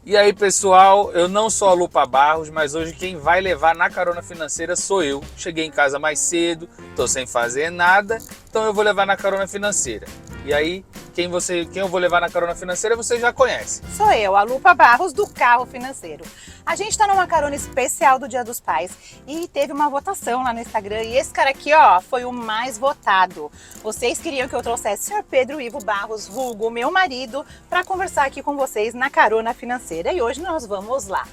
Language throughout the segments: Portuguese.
E aí, pessoal, eu não sou a Lupa Barros, mas hoje quem vai levar na carona financeira sou eu. Cheguei em casa mais cedo, tô sem fazer nada, então eu vou levar na carona financeira. E aí, quem eu vou levar na carona financeira, você já conhece. Sou eu, a Lupa Barros do Carro Financeiro. A gente tá numa carona especial do Dia dos Pais e teve uma votação lá no Instagram e esse cara aqui, ó, foi o mais votado. Vocês queriam que eu trouxesse o Sr. Pedro Ivo Barros, vulgo meu marido, para conversar aqui com vocês na carona financeira e hoje nós vamos lá.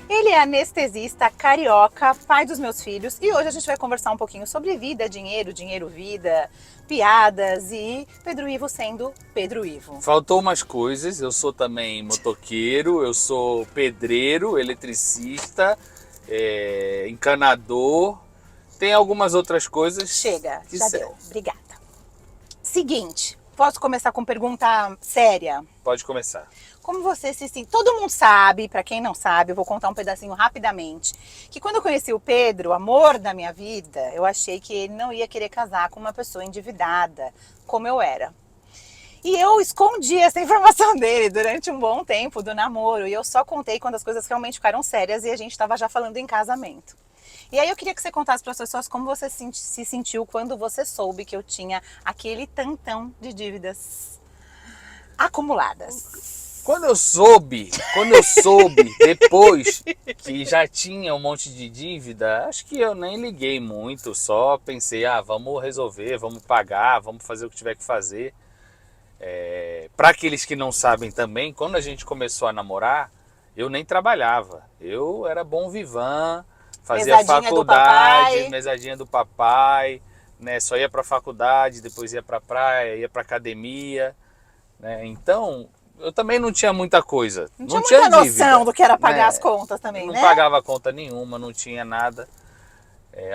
Ele é anestesista, carioca, pai dos meus filhos e hoje a gente vai conversar um pouquinho sobre vida, dinheiro, vida, piadas e Pedro Ivo sendo Pedro Ivo. Faltou umas coisas, eu sou também motoqueiro, eu sou pedreiro, eletricista, encanador, tem algumas outras coisas. Chega, já deu, obrigada. Seguinte, posso começar com pergunta séria? Pode começar. Como você se sente? Todo mundo sabe, para quem não sabe, eu vou contar um pedacinho rapidamente, que quando eu conheci o Pedro, o amor da minha vida, eu achei que ele não ia querer casar com uma pessoa endividada, como eu era. E eu escondi essa informação dele durante um bom tempo do namoro, e eu só contei quando as coisas realmente ficaram sérias e a gente estava já falando em casamento. E aí eu queria que você contasse para as pessoas como você se sentiu quando você soube que eu tinha aquele tantão de dívidas acumuladas. Quando eu soube, depois que já tinha um monte de dívida, acho que eu nem liguei muito, só pensei, vamos resolver, vamos pagar, vamos fazer o que tiver que fazer. Para aqueles que não sabem também, quando a gente começou a namorar, eu nem trabalhava, eu era bom vivan, fazia Mesadinha faculdade, mesadinha do papai, né? Só ia para faculdade, depois ia para praia, ia para academia, né? Então eu também não tinha muita coisa. Não tinha muita noção do que era pagar as contas também, né? Não pagava conta nenhuma, não tinha nada.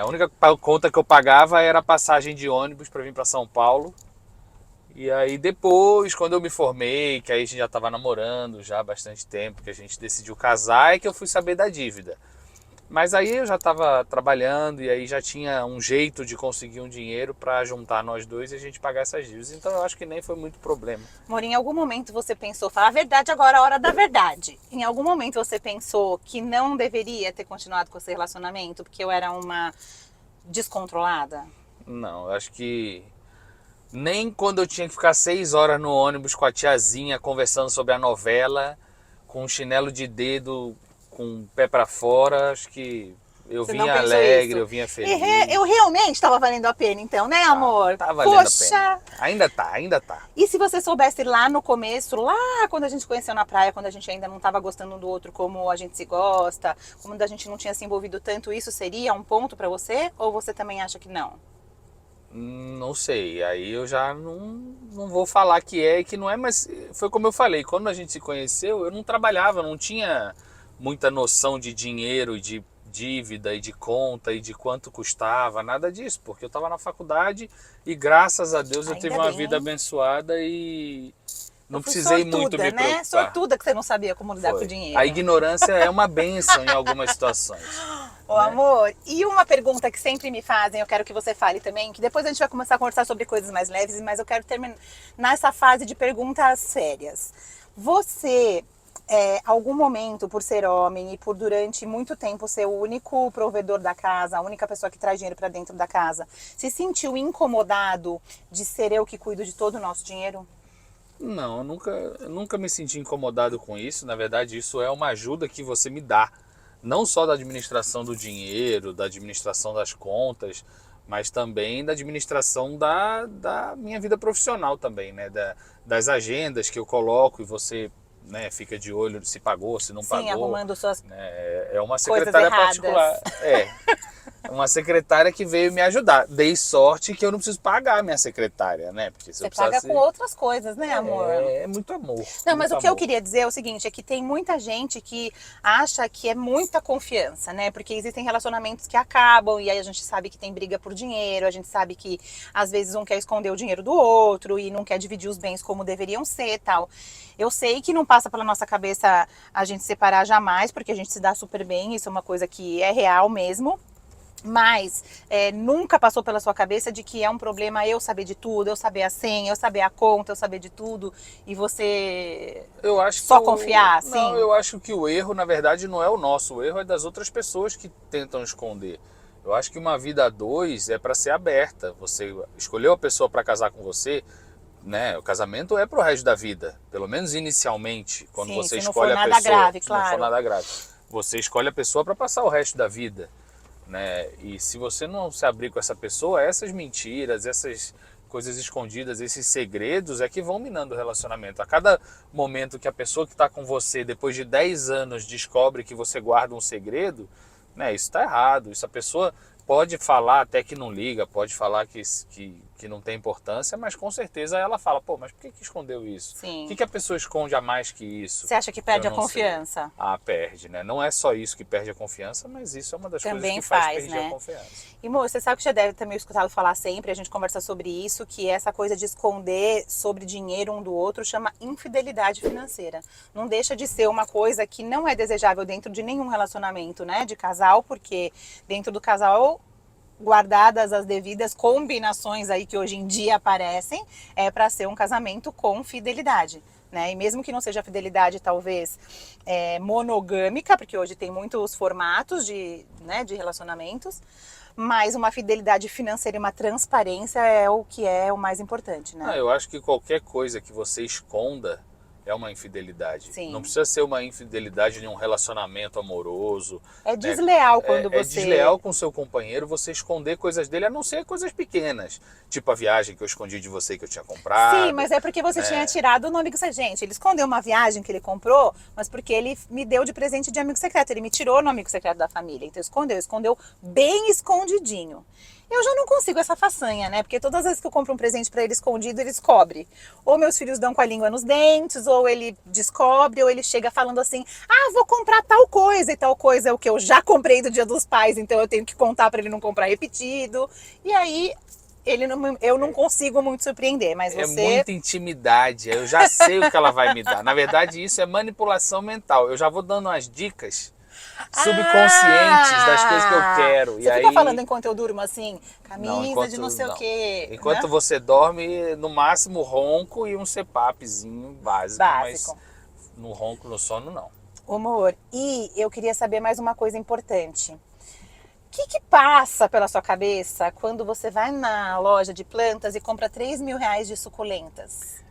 A única conta que eu pagava era a passagem de ônibus para vir para São Paulo. E aí depois, quando eu me formei, que aí a gente já estava namorando já há bastante tempo, que a gente decidiu casar, é que eu fui saber da dívida. Mas aí eu já estava trabalhando e aí já tinha um jeito de conseguir um dinheiro para juntar nós dois e a gente pagar essas dívidas. Então eu acho que nem foi muito problema. Amor, em algum momento você pensou, fala a verdade agora, a hora da verdade. Em algum momento você pensou que não deveria ter continuado com esse relacionamento porque eu era uma descontrolada? Não, eu acho que nem quando eu tinha que ficar 6 horas no ônibus com a tiazinha conversando sobre a novela, com um chinelo de dedo, com o pé para fora, acho que eu vinha alegre, eu vinha feliz. Eu realmente estava valendo a pena então, né, amor? Tá valendo Poxa! a pena. Ainda tá. E se você soubesse lá no começo, lá quando a gente se conheceu na praia, quando a gente ainda não estava gostando um do outro como a gente se gosta, quando a gente não tinha se envolvido tanto, isso seria um ponto para você? Ou você também acha que não? Não sei, aí eu já não vou falar que é e que não é, mas foi como eu falei, quando a gente se conheceu, eu não trabalhava, não tinha muita noção de dinheiro, de dívida e de conta e de quanto custava, nada disso, porque eu estava na faculdade e graças a Deus eu tive uma vida abençoada e não precisei muito me preocupar. Sortuda que você não sabia como lidar com o dinheiro. A ignorância é uma bênção em algumas situações. Ô, amor, e uma pergunta que sempre me fazem, eu quero que você fale também, que depois a gente vai começar a conversar sobre coisas mais leves, mas eu quero terminar nessa fase de perguntas sérias. Você, algum momento, por ser homem e por durante muito tempo ser o único provedor da casa, a única pessoa que traz dinheiro para dentro da casa, se sentiu incomodado de ser eu que cuido de todo o nosso dinheiro? Não, eu nunca me senti incomodado com isso. Na verdade, isso é uma ajuda que você me dá. Não só da administração do dinheiro, da administração das contas, mas também da administração da minha vida profissional também, né? Das agendas que eu coloco e você, né, fica de olho se pagou, se não pagou. Sim, arrumando suas É uma secretária particular. Uma secretária que veio me ajudar. Dei sorte que eu não preciso pagar a minha secretária, né? Porque se você paga com outras coisas, né, amor? É muito amor. Não, mas o que eu queria dizer é o seguinte, é que tem muita gente que acha que é muita confiança, né? Porque existem relacionamentos que acabam e aí a gente sabe que tem briga por dinheiro, a gente sabe que às vezes um quer esconder o dinheiro do outro e não quer dividir os bens como deveriam ser e tal. Eu sei que não passa pela nossa cabeça a gente separar jamais, porque a gente se dá super bem, isso é uma coisa que é real mesmo. Mas nunca passou pela sua cabeça de que é um problema eu saber de tudo, eu saber a senha, eu saber a conta, eu saber de tudo e você Eu acho só que confiar, assim? Não, eu acho que o erro, na verdade, não é o nosso. O erro é das outras pessoas que tentam esconder. Eu acho que uma vida a dois é para ser aberta. Você escolheu a pessoa para casar com você, né? O casamento é pro resto da vida. Pelo menos inicialmente, quando Sim, você se não for escolhe a nada pessoa. grave, Se não for claro. nada grave. Você escolhe a pessoa para passar o resto da vida, né? E se você não se abrir com essa pessoa, essas mentiras, essas coisas escondidas, esses segredos é que vão minando o relacionamento. A cada momento que a pessoa que está com você, depois de 10 anos, descobre que você guarda um segredo, né, isso está errado. Isso a pessoa pode falar até que não liga, pode falar que não tem importância, mas com certeza ela fala, pô, mas por que escondeu isso? Sim. O que a pessoa esconde a mais que isso? Você acha que perde Eu a não sei. confiança? Ah, perde, né? Não é só isso que perde a confiança, mas isso é uma das Também coisas que faz faz, perder né? a confiança. E, Mo, você sabe que já deve ter me escutado falar sempre, a gente conversa sobre isso, que essa coisa de esconder sobre dinheiro um do outro chama infidelidade financeira. Não deixa de ser uma coisa que não é desejável dentro de nenhum relacionamento, né, de casal, porque dentro do casal, guardadas as devidas combinações aí que hoje em dia aparecem, é para ser um casamento com fidelidade. Né? E mesmo que não seja fidelidade, talvez, monogâmica, porque hoje tem muitos formatos né, de relacionamentos, mas uma fidelidade financeira e uma transparência é o que é o mais importante, né? Eu acho que qualquer coisa que você esconda é uma infidelidade. Sim. Não precisa ser uma infidelidade em um relacionamento amoroso. É né? desleal quando você... É desleal com seu companheiro você esconder coisas dele, a não ser coisas pequenas. Tipo a viagem que eu escondi de você que eu tinha comprado. Sim, mas é porque você tinha tirado o nome do gente. Ele escondeu uma viagem que ele comprou, mas porque ele me deu de presente de amigo secreto. Ele me tirou no amigo secreto da família. Então escondeu bem escondidinho. Eu já não consigo essa façanha, né? Porque todas as vezes que eu compro um presente pra ele escondido, ele descobre. Ou meus filhos dão com a língua nos dentes, ou ele descobre, ou ele chega falando assim, ah, vou comprar tal coisa, e tal coisa é o que eu já comprei do Dia dos Pais, então eu tenho que contar pra ele não comprar repetido. E aí, eu não consigo muito surpreender, mas É você... muita intimidade, eu já sei o que ela vai me dar. Na verdade, isso é manipulação mental. Eu já vou dando umas dicas subconscientes das coisas que eu quero. Você E fica aí, falando enquanto eu durmo assim, camisa enquanto, de não sei o quê. Enquanto né? você dorme, no máximo ronco e um CPAPzinho básico, Básico. mas no ronco, no sono, não. Amor, e eu queria saber mais uma coisa importante. O que passa pela sua cabeça quando você vai na loja de plantas e compra 3 mil reais de suculentas?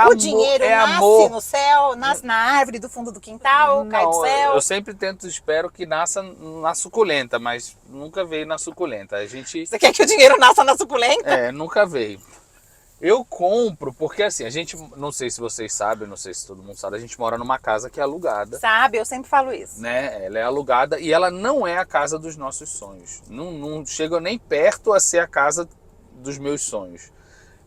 O dinheiro nasce amor. no céu, nasce na árvore do fundo do quintal, cai do céu? Eu sempre espero que nasça na suculenta, mas nunca veio na suculenta. A gente... Você quer que o dinheiro nasça na suculenta? Nunca veio. Eu compro, porque assim, a gente, não sei se vocês sabem, não sei se todo mundo sabe, a gente mora numa casa que é alugada. Sabe, eu sempre falo isso. Né? Ela é alugada e ela não é a casa dos nossos sonhos. Não chega nem perto a ser a casa dos meus sonhos.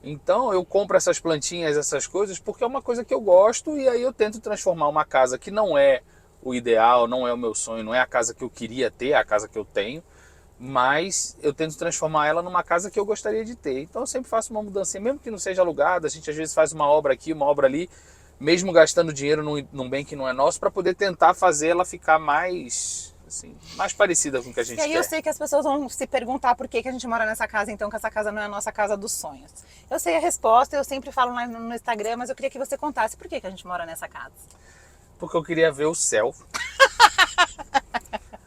Então eu compro essas plantinhas, essas coisas, porque é uma coisa que eu gosto e aí eu tento transformar uma casa que não é o ideal, não é o meu sonho, não é a casa que eu queria ter, é a casa que eu tenho, mas eu tento transformar ela numa casa que eu gostaria de ter. Então eu sempre faço uma mudança, mesmo que não seja alugada, a gente às vezes faz uma obra aqui, uma obra ali, mesmo gastando dinheiro num bem que não é nosso, para poder tentar fazer ela ficar mais... assim, mais parecida com o que a gente E aí quer. eu sei que as pessoas vão se perguntar por que a gente mora nessa casa, então, que essa casa não é a nossa casa dos sonhos. Eu sei a resposta, eu sempre falo lá no Instagram, mas eu queria que você contasse por que a gente mora nessa casa. Porque eu queria ver o céu.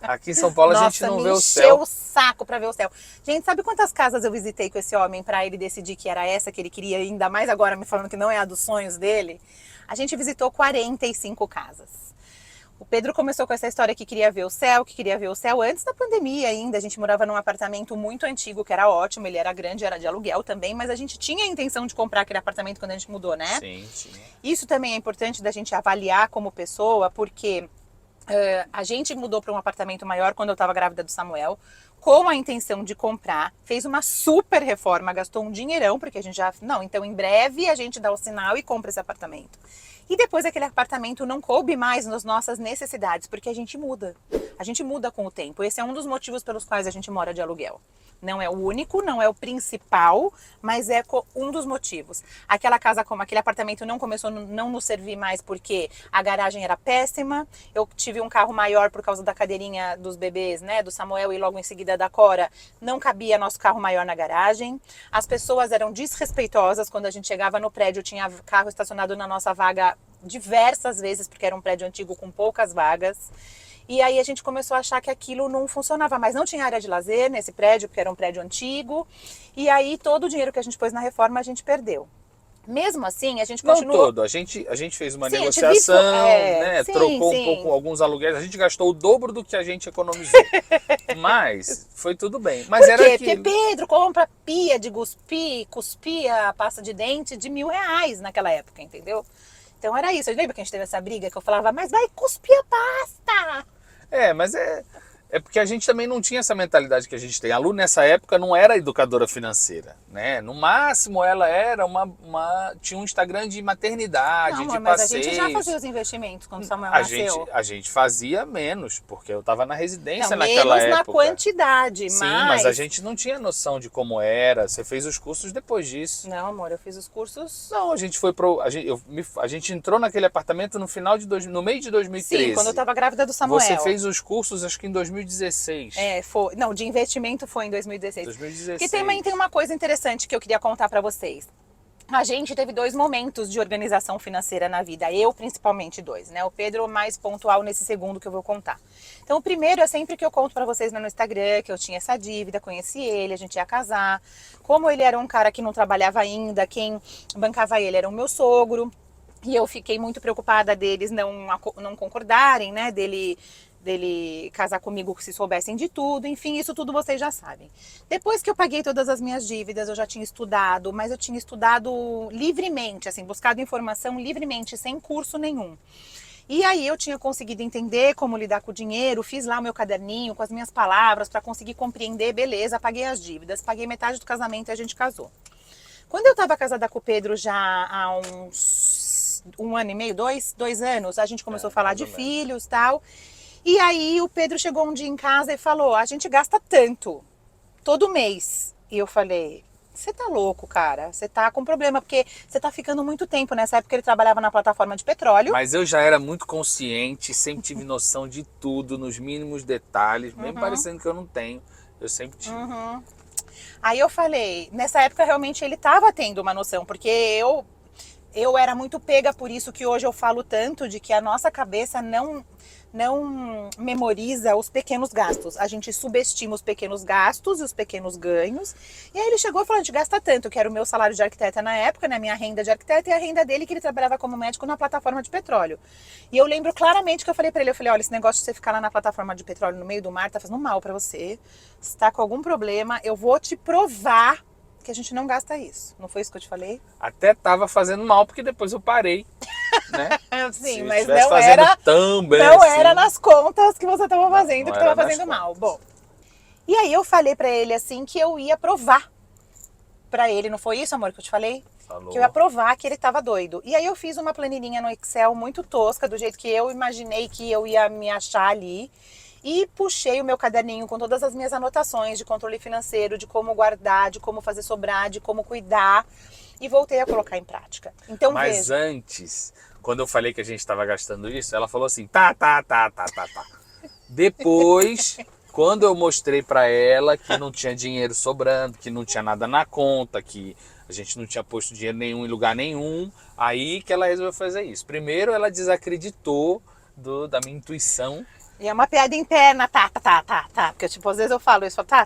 Aqui em São Paulo a gente não vê o céu. Encheu o saco pra ver o céu. Gente, sabe quantas casas eu visitei com esse homem pra ele decidir que era essa que ele queria, ainda mais agora me falando que não é a dos sonhos dele? A gente visitou 45 casas. O Pedro começou com essa história que queria ver o céu, antes da pandemia ainda. A gente morava num apartamento muito antigo, que era ótimo, ele era grande, era de aluguel também, mas a gente tinha a intenção de comprar aquele apartamento quando a gente mudou, né? Sim, sim. Isso também é importante da gente avaliar como pessoa, porque a gente mudou para um apartamento maior quando eu estava grávida do Samuel, com a intenção de comprar, fez uma super reforma, gastou um dinheirão, porque a gente já... Não, então em breve a gente dá o sinal e compra esse apartamento. E depois aquele apartamento não coube mais nas nossas necessidades, porque a gente muda. A gente muda com o tempo. Esse é um dos motivos pelos quais a gente mora de aluguel. Não é o único, não é o principal, mas é um dos motivos. Aquela casa, como aquele apartamento não começou a não nos servir mais porque a garagem era péssima. Eu tive um carro maior por causa da cadeirinha dos bebês, né, do Samuel e logo em seguida da Cora. Não cabia nosso carro maior na garagem. As pessoas eram desrespeitosas. Quando a gente chegava no prédio, tinha carro estacionado na nossa vaga diversas vezes, porque era um prédio antigo com poucas vagas. E aí a gente começou a achar que aquilo não funcionava mais. Não tinha área de lazer nesse prédio, porque era um prédio antigo. E aí todo o dinheiro que a gente pôs na reforma a gente perdeu. Mesmo assim, a gente continuou... Não todo, a gente fez uma Sim, negociação, né? sim, Trocou sim. um pouco alguns aluguéis, a gente gastou o dobro do que a gente economizou. Mas foi tudo bem. Mas Por era quê? aquilo. Porque Pedro compra pia de cuspia a pasta de dente de R$ 1.000 naquela época, entendeu? Então era isso. Eu lembro que a gente teve essa briga que eu falava, mas vai cuspir a pasta! Mas é porque a gente também não tinha essa mentalidade que a gente tem. A Lu, nessa época, não era educadora financeira, né? No máximo, ela era tinha um Instagram de maternidade, Não, amor, de mas passeios. a gente já fazia os investimentos quando o Samuel A nasceu. gente fazia menos, porque eu estava na residência Não, naquela menos época. na quantidade, Sim, mas a gente não tinha noção de como era. Você fez os cursos depois disso. Não, amor, eu fiz os cursos... Não, a gente foi a gente entrou naquele apartamento no meio de 2013. Sim, quando eu tava grávida do Samuel. Você fez os cursos, acho que em 2016. Foi. Não, de investimento foi em 2016. 2016. Porque também tem uma coisa interessante que eu queria contar pra vocês. A gente teve 2 momentos de organização financeira na vida. Eu, principalmente, 2, né? O Pedro mais pontual nesse segundo que eu vou contar. Então, o primeiro é sempre que eu conto pra vocês no Instagram, que eu tinha essa dívida, conheci ele, a gente ia casar. Como ele era um cara que não trabalhava ainda, quem bancava ele era o meu sogro. E eu fiquei muito preocupada deles não concordarem, né? Dele casar comigo se soubessem de tudo, enfim, isso tudo vocês já sabem. Depois que eu paguei todas as minhas dívidas, eu já tinha estudado, mas eu tinha estudado livremente, assim, buscado informação livremente, sem curso nenhum. E aí eu tinha conseguido entender como lidar com o dinheiro, fiz lá o meu caderninho com as minhas palavras para conseguir compreender, beleza, paguei as dívidas, paguei metade do casamento e a gente casou. Quando eu estava casada com o Pedro já há uns 1 ano e meio, 2 anos, a gente começou a falar de filhos e tal. E aí o Pedro chegou um dia em casa e falou, a gente gasta tanto, todo mês. E eu falei, você tá louco, cara, você tá com problema, porque você tá ficando muito tempo. Nessa época ele trabalhava na plataforma de petróleo. Mas eu já era muito consciente, sempre tive noção de tudo, nos mínimos detalhes, mesmo parecendo que eu não tenho, eu sempre tive. Aí eu falei, nessa época realmente ele tava tendo uma noção, porque eu era muito pega por isso que hoje eu falo tanto de que a nossa cabeça não memoriza os pequenos gastos. A gente subestima os pequenos gastos e os pequenos ganhos. E aí ele chegou e falou, a gente gasta tanto, que era o meu salário de arquiteta na época, né, minha renda de arquiteta e a renda dele, que ele trabalhava como médico na plataforma de petróleo. E eu lembro claramente que eu falei pra ele, olha, esse negócio de você ficar lá na plataforma de petróleo no meio do mar tá fazendo mal pra você. Você tá com algum problema, eu vou te provar que a gente não gasta isso. Não foi isso que eu te falei? Até tava fazendo mal, porque depois eu parei, né? Sim, Se mas tivesse não fazendo tão bem não assim, era nas contas que você estava fazendo, não que era estava nas fazendo mal. contas. Bom, e aí eu falei pra ele assim que eu ia provar pra ele, não foi isso, amor, que eu te falei? Falou. Que eu ia provar que ele tava doido. E aí eu fiz uma planilhinha no Excel muito tosca, do jeito que eu imaginei que eu ia me achar ali. E puxei o meu caderninho com todas as minhas anotações de controle financeiro, de como guardar, de como fazer sobrar, de como cuidar. E voltei a colocar em prática. Então, Mas veja. antes, quando eu falei que a gente estava gastando isso, ela falou assim, tá. Depois, quando eu mostrei para ela que não tinha dinheiro sobrando, que não tinha nada na conta, que a gente não tinha posto dinheiro nenhum em lugar nenhum, aí que ela resolveu fazer isso. Primeiro, ela desacreditou da minha intuição. E é uma piada interna, tá. Porque, tipo, às vezes eu falo isso, tá,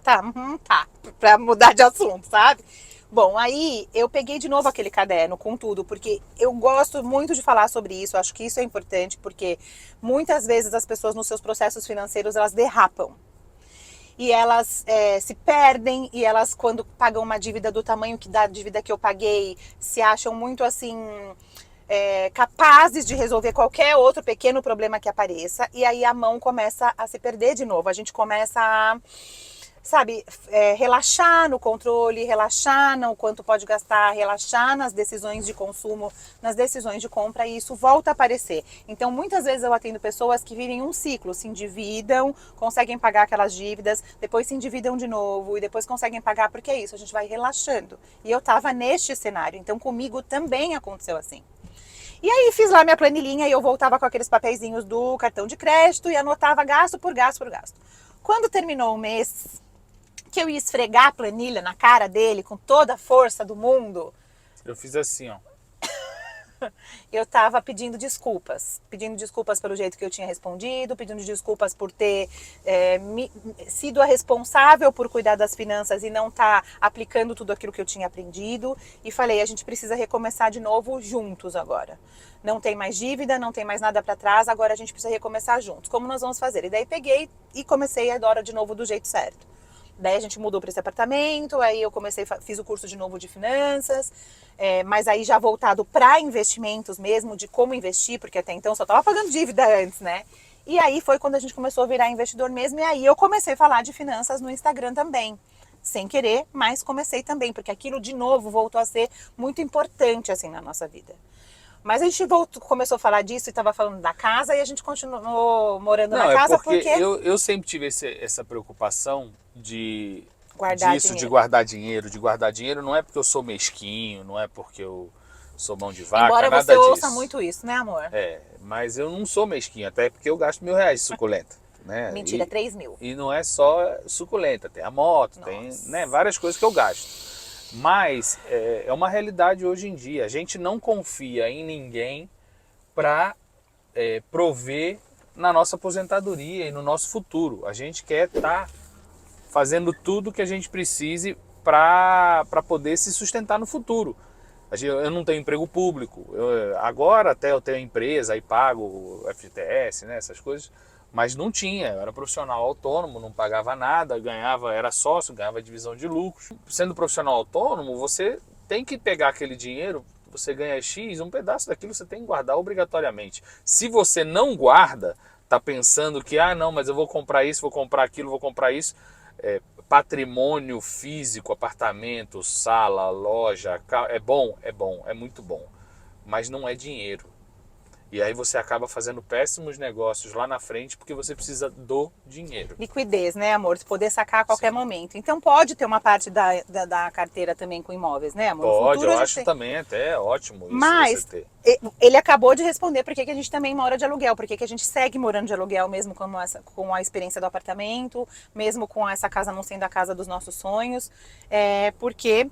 pra mudar de assunto, sabe? Bom, aí eu peguei de novo aquele caderno com tudo, porque eu gosto muito de falar sobre isso, acho que isso é importante, porque muitas vezes as pessoas nos seus processos financeiros, elas derrapam. E elas se perdem, e elas, quando pagam uma dívida do tamanho da dívida que eu paguei, se acham muito assim... capazes de resolver qualquer outro pequeno problema que apareça, e aí a mão começa a se perder de novo, a gente começa sabe, relaxar no controle, relaxar no quanto pode gastar, relaxar nas decisões de consumo, nas decisões de compra, e isso volta a aparecer. Então, muitas vezes eu atendo pessoas que vivem um ciclo, se endividam, conseguem pagar aquelas dívidas, depois se endividam de novo e depois conseguem pagar, porque é isso, a gente vai relaxando. E eu estava neste cenário, então comigo também aconteceu assim. E aí fiz lá minha planilhinha e eu voltava com aqueles papeizinhos do cartão de crédito e anotava gasto por gasto por gasto. Quando terminou o mês, que eu ia esfregar a planilha na cara dele com toda a força do mundo, Eu fiz assim, ó. eu tava pedindo desculpas pelo jeito que eu tinha respondido, pedindo desculpas por ter sido a responsável por cuidar das finanças e não estar aplicando tudo aquilo que eu tinha aprendido, e falei, a gente precisa recomeçar de novo juntos agora. Não tem mais dívida, não tem mais nada para trás, agora a gente precisa recomeçar juntos. Como nós vamos fazer? E daí peguei e comecei agora de novo do jeito certo. Daí a gente mudou para esse apartamento, aí eu fiz o curso de novo de finanças, mas aí já voltado para investimentos mesmo, de como investir, porque até então só estava pagando dívida antes, né? E aí foi quando a gente começou a virar investidor mesmo, e aí eu comecei a falar de finanças no Instagram também. Sem querer, mas comecei também, porque aquilo de novo voltou a ser muito importante assim na nossa vida. Mas a gente começou a falar disso e estava falando da casa, e a gente continuou morando na casa porque eu sempre tive essa preocupação de guardar disso, dinheiro. de guardar dinheiro. Não é porque eu sou mesquinho, não é porque eu sou mão de vaca, Embora nada você disso. ouça muito isso, né, amor? Mas eu não sou mesquinho, até porque eu gasto R$1.000 de suculenta. Né? Mentira, 3 mil. E não é só suculenta, tem a moto, Nossa. tem, né, várias coisas que eu gasto. Mas é uma realidade hoje em dia. A gente não confia em ninguém para prover na nossa aposentadoria e no nosso futuro. A gente quer estar fazendo tudo que a gente precise para poder se sustentar no futuro. Eu não tenho emprego público. Agora até eu tenho empresa e pago o FGTS, né, essas coisas. Mas não tinha, eu era profissional autônomo, não pagava nada, era sócio, ganhava divisão de lucros. Sendo profissional autônomo, você tem que pegar aquele dinheiro, você ganha X, um pedaço daquilo você tem que guardar obrigatoriamente. Se você não guarda, tá pensando que, não, mas eu vou comprar isso, vou comprar aquilo, vou comprar isso, patrimônio físico, apartamento, sala, loja, carro, é muito bom, mas não é dinheiro. E aí você acaba fazendo péssimos negócios lá na frente porque você precisa do dinheiro. Liquidez, né, amor? Você poder sacar a qualquer momento. Então pode ter uma parte da carteira também com imóveis, né, amor? Pode, eu acho também até ótimo isso. Mas você ter. Ele acabou de responder por que a gente também mora de aluguel, por que a gente segue morando de aluguel, mesmo com a experiência do apartamento, mesmo com essa casa não sendo a casa dos nossos sonhos, porque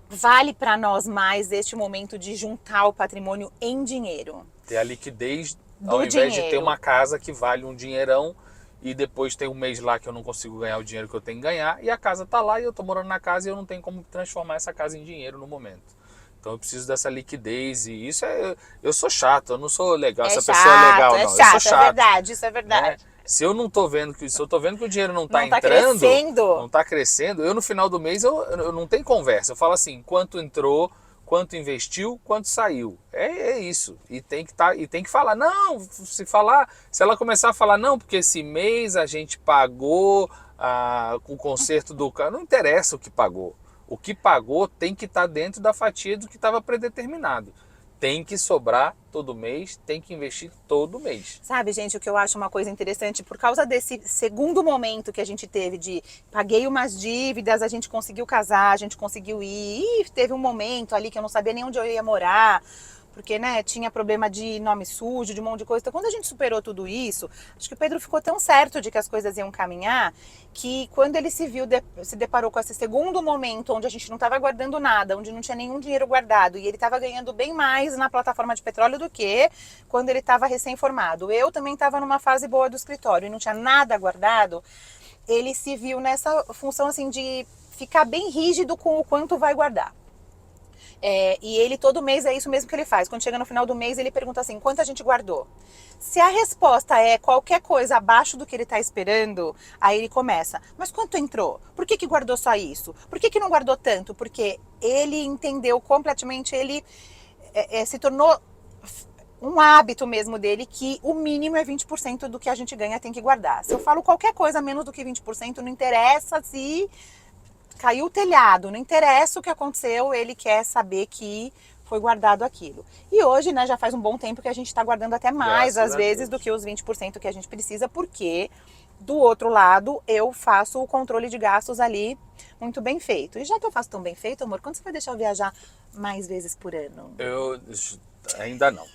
vale para nós mais este momento de juntar o patrimônio em dinheiro. Ter a liquidez, ao invés de ter uma casa que vale um dinheirão e depois tem um mês lá que eu não consigo ganhar o dinheiro que eu tenho que ganhar, e a casa tá lá e eu tô morando na casa e eu não tenho como transformar essa casa em dinheiro no momento. Então eu preciso dessa liquidez, e isso eu sou chato, eu não sou legal, essa pessoa é legal não, eu sou chato. É verdade, isso é verdade. Né? Se eu tô vendo que o dinheiro não tá entrando, não tá crescendo, eu no final do mês eu não tenho conversa, eu falo assim, quanto entrou, quanto investiu, quanto saiu. É isso. E tem que falar. Não, se ela começar a falar, não, porque esse mês a gente pagou o conserto do carro. Não interessa o que pagou. O que pagou tem que estar dentro da fatia do que estava predeterminado. Tem que sobrar todo mês, tem que investir todo mês. Sabe, gente, o que eu acho uma coisa interessante, por causa desse segundo momento que a gente teve de paguei umas dívidas, a gente conseguiu casar, a gente conseguiu ir, e teve um momento ali que eu não sabia nem onde eu ia morar, porque, né, tinha problema de nome sujo, de um monte de coisa. Então, quando a gente superou tudo isso, acho que o Pedro ficou tão certo de que as coisas iam caminhar, que quando ele se deparou com esse segundo momento, onde a gente não estava guardando nada, onde não tinha nenhum dinheiro guardado, e ele estava ganhando bem mais na plataforma de petróleo do que quando ele estava recém-formado. Eu também estava numa fase boa do escritório e não tinha nada guardado. Ele se viu nessa função, assim, de ficar bem rígido com o quanto vai guardar. E ele todo mês é isso mesmo que ele faz. Quando chega no final do mês, ele pergunta assim, quanto a gente guardou? Se a resposta é qualquer coisa abaixo do que ele está esperando, aí ele começa, mas quanto entrou? Por que guardou só isso? Por que não guardou tanto? Porque ele entendeu completamente, ele se tornou um hábito mesmo dele que o mínimo é 20% do que a gente ganha tem que guardar. Se eu falo qualquer coisa menos do que 20%, não interessa se caiu o telhado, não interessa o que aconteceu, ele quer saber que foi guardado aquilo. E hoje, né, já faz um bom tempo que a gente está guardando até mais, Graças às a vezes, Deus. do que os 20% que a gente precisa, porque do outro lado eu faço o controle de gastos ali muito bem feito. E já que eu faço tão bem feito, amor, quando você vai deixar eu viajar mais vezes por ano? Eu ainda não.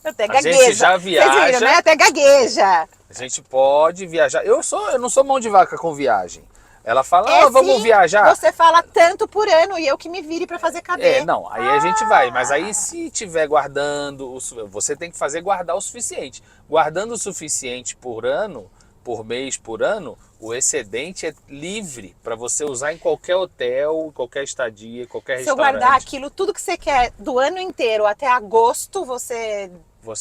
Até A gagueja. gente já Vocês viram, viaja. né? Até gagueja. A gente pode viajar. Eu não sou mão de vaca com viagem. Ela fala, É vamos sim, viajar. você fala tanto por ano e eu que me vire para fazer caber. Não, aí a gente vai. Mas aí se tiver guardando, você tem que fazer guardar o suficiente. Guardando o suficiente por ano, por mês, por ano, o excedente é livre para você usar em qualquer hotel, qualquer estadia, qualquer Se eu restaurante. guardar aquilo, tudo que você quer do ano inteiro até agosto, Você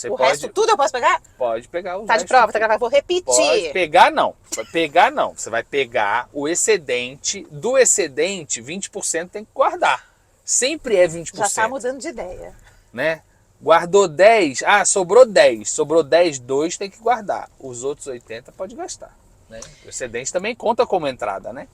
o pode, resto tudo eu posso pegar? pode pegar os Tá de restos prova, tá tudo. gravado? Vou repetir. Pode pegar não. Pegar não. Você vai pegar o excedente. Do excedente, 20% tem que guardar. Sempre é 20%. Já tá mudando de ideia. Né? Guardou 10, sobrou 10. Sobrou 10, 2 tem que guardar. Os outros 80 pode gastar. Né? O excedente também conta como entrada, né?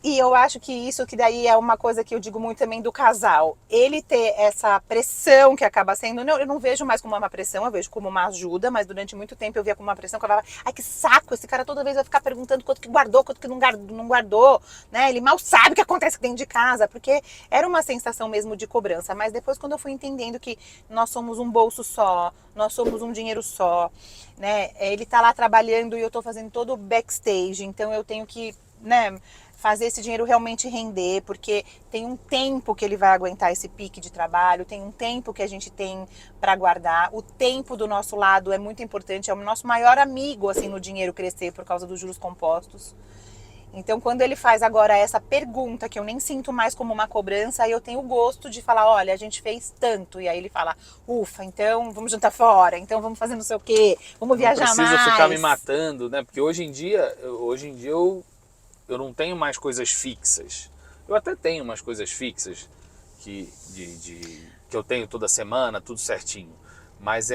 E eu acho que isso que daí é uma coisa que eu digo muito também do casal. Ele ter essa pressão que acaba sendo, eu não vejo mais como uma pressão, eu vejo como uma ajuda, mas durante muito tempo eu via como uma pressão que eu falava, ai que saco, esse cara toda vez vai ficar perguntando quanto que guardou, quanto que não guardou, né? Ele mal sabe o que acontece dentro de casa, porque era uma sensação mesmo de cobrança. Mas depois quando eu fui entendendo que nós somos um bolso só, nós somos um dinheiro só, né? Ele tá lá trabalhando e eu tô fazendo todo o backstage, então eu tenho que, né, fazer esse dinheiro realmente render, porque tem um tempo que ele vai aguentar esse pique de trabalho, tem um tempo que a gente tem para guardar. O tempo do nosso lado é muito importante, é o nosso maior amigo assim no dinheiro crescer por causa dos juros compostos. Então, quando ele faz agora essa pergunta, que eu nem sinto mais como uma cobrança, aí eu tenho o gosto de falar, olha, a gente fez tanto. E aí ele fala, ufa, então vamos jantar fora, então vamos fazer não sei o quê, vamos viajar mais. Não precisa ficar me matando, né? Porque hoje em dia eu não tenho mais coisas fixas. Eu até tenho umas coisas fixas que eu tenho toda semana, tudo certinho. Mas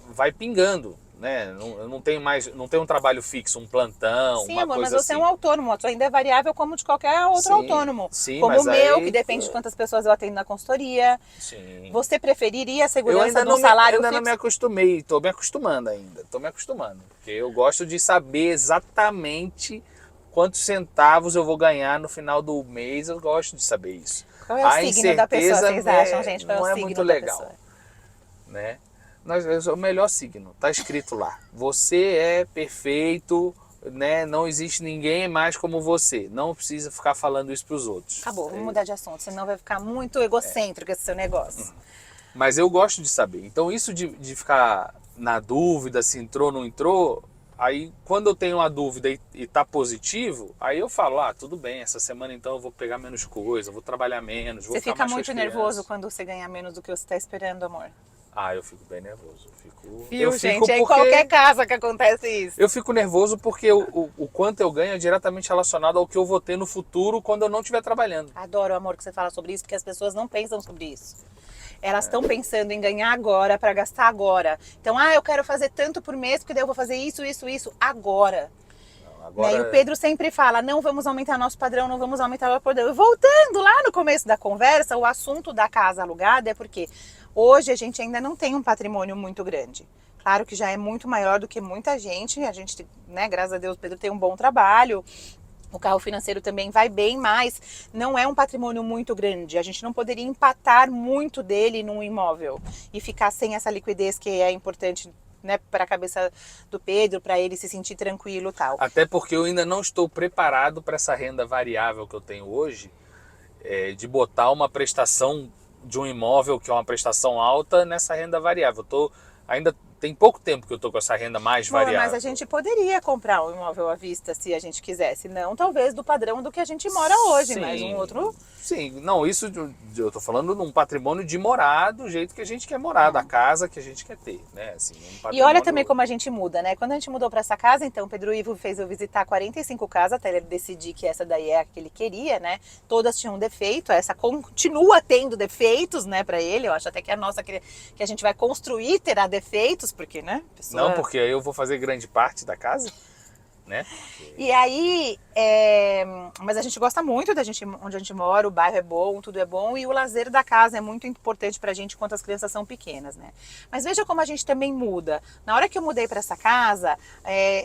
vai pingando, né? Eu não tenho mais, não tenho um trabalho fixo, um plantão, Sim, uma amor, coisa mas você assim. é um autônomo, a sua ainda é variável como de qualquer outro Sim, autônomo. sim, Como mas o meu, aí- que depende de quantas pessoas eu atendo na consultoria. Sim. Você preferiria a Eu segurança ainda de um salário ainda não fixo? me acostumei, tô me acostumando ainda, tô me acostumando. Porque eu gosto de saber exatamente quantos centavos eu vou ganhar no final do mês, eu gosto de saber isso. Qual é o A signo da pessoa, incerteza vocês acham, gente? Qual é não o é signo muito da legal, pessoa? né? Eu sou o melhor signo, tá escrito lá. Você é perfeito, né? Não existe ninguém mais como você. Não precisa ficar falando isso pros outros. Acabou, vamos mudar de assunto, senão vai ficar muito egocêntrico esse seu negócio. Mas eu gosto de saber. Então isso de ficar na dúvida se entrou ou não entrou, aí quando eu tenho uma dúvida e tá positivo, aí eu falo, tudo bem, essa semana então eu vou pegar menos coisa, vou trabalhar menos, vou Você ficar fica mais com muito as nervoso crianças. quando você ganha menos do que você está esperando, amor. Eu fico bem nervoso. Viu, Eu fico gente? É em porque qualquer casa que acontece isso. eu fico nervoso porque o quanto eu ganho é diretamente relacionado ao que eu vou ter no futuro quando eu não estiver trabalhando. Adoro, amor, que você fala sobre isso, porque as pessoas não pensam sobre isso. Elas estão pensando em ganhar agora para gastar agora. Então, eu quero fazer tanto por mês, porque daí eu vou fazer isso agora. Agora, Né? E o Pedro sempre fala, não vamos aumentar nosso padrão, não vamos aumentar o padrão. E voltando lá no começo da conversa, o assunto da casa alugada é porque hoje a gente ainda não tem um patrimônio muito grande. Claro que já é muito maior do que muita gente. A gente, né, graças a Deus, o Pedro tem um bom trabalho. O carro financeiro também vai bem, mas não é um patrimônio muito grande. A gente não poderia empatar muito dele num imóvel e ficar sem essa liquidez que é importante, né, para a cabeça do Pedro, para ele se sentir tranquilo e tal. Até porque eu ainda não estou preparado para essa renda variável que eu tenho hoje, de botar uma prestação de um imóvel que é uma prestação alta nessa renda variável. Ainda tem pouco tempo que eu tô com essa renda mais Amor, variável. mas a gente poderia comprar um imóvel à vista se a gente quisesse. Não talvez do padrão do que a gente mora hoje, Sim, mas um outro... Sim, não, isso eu tô falando de um patrimônio de morar do jeito que a gente quer morar, da casa que a gente quer ter, né? Assim, um E olha patrimônio... também como a gente muda, né? Quando a gente mudou para essa casa, então o Pedro Ivo fez eu visitar 45 casas até ele decidir que essa daí é a que ele queria, né? Todas tinham defeito, essa continua tendo defeitos, né, para ele. Eu acho até que a nossa que a gente vai construir terá defeitos, porque, né? Não, porque aí eu vou fazer grande parte da casa, né? E aí, mas a gente gosta muito da gente, onde a gente mora, o bairro é bom, tudo é bom, e o lazer da casa é muito importante pra gente enquanto as crianças são pequenas, né? Mas veja como a gente também muda. Na hora que eu mudei pra essa casa,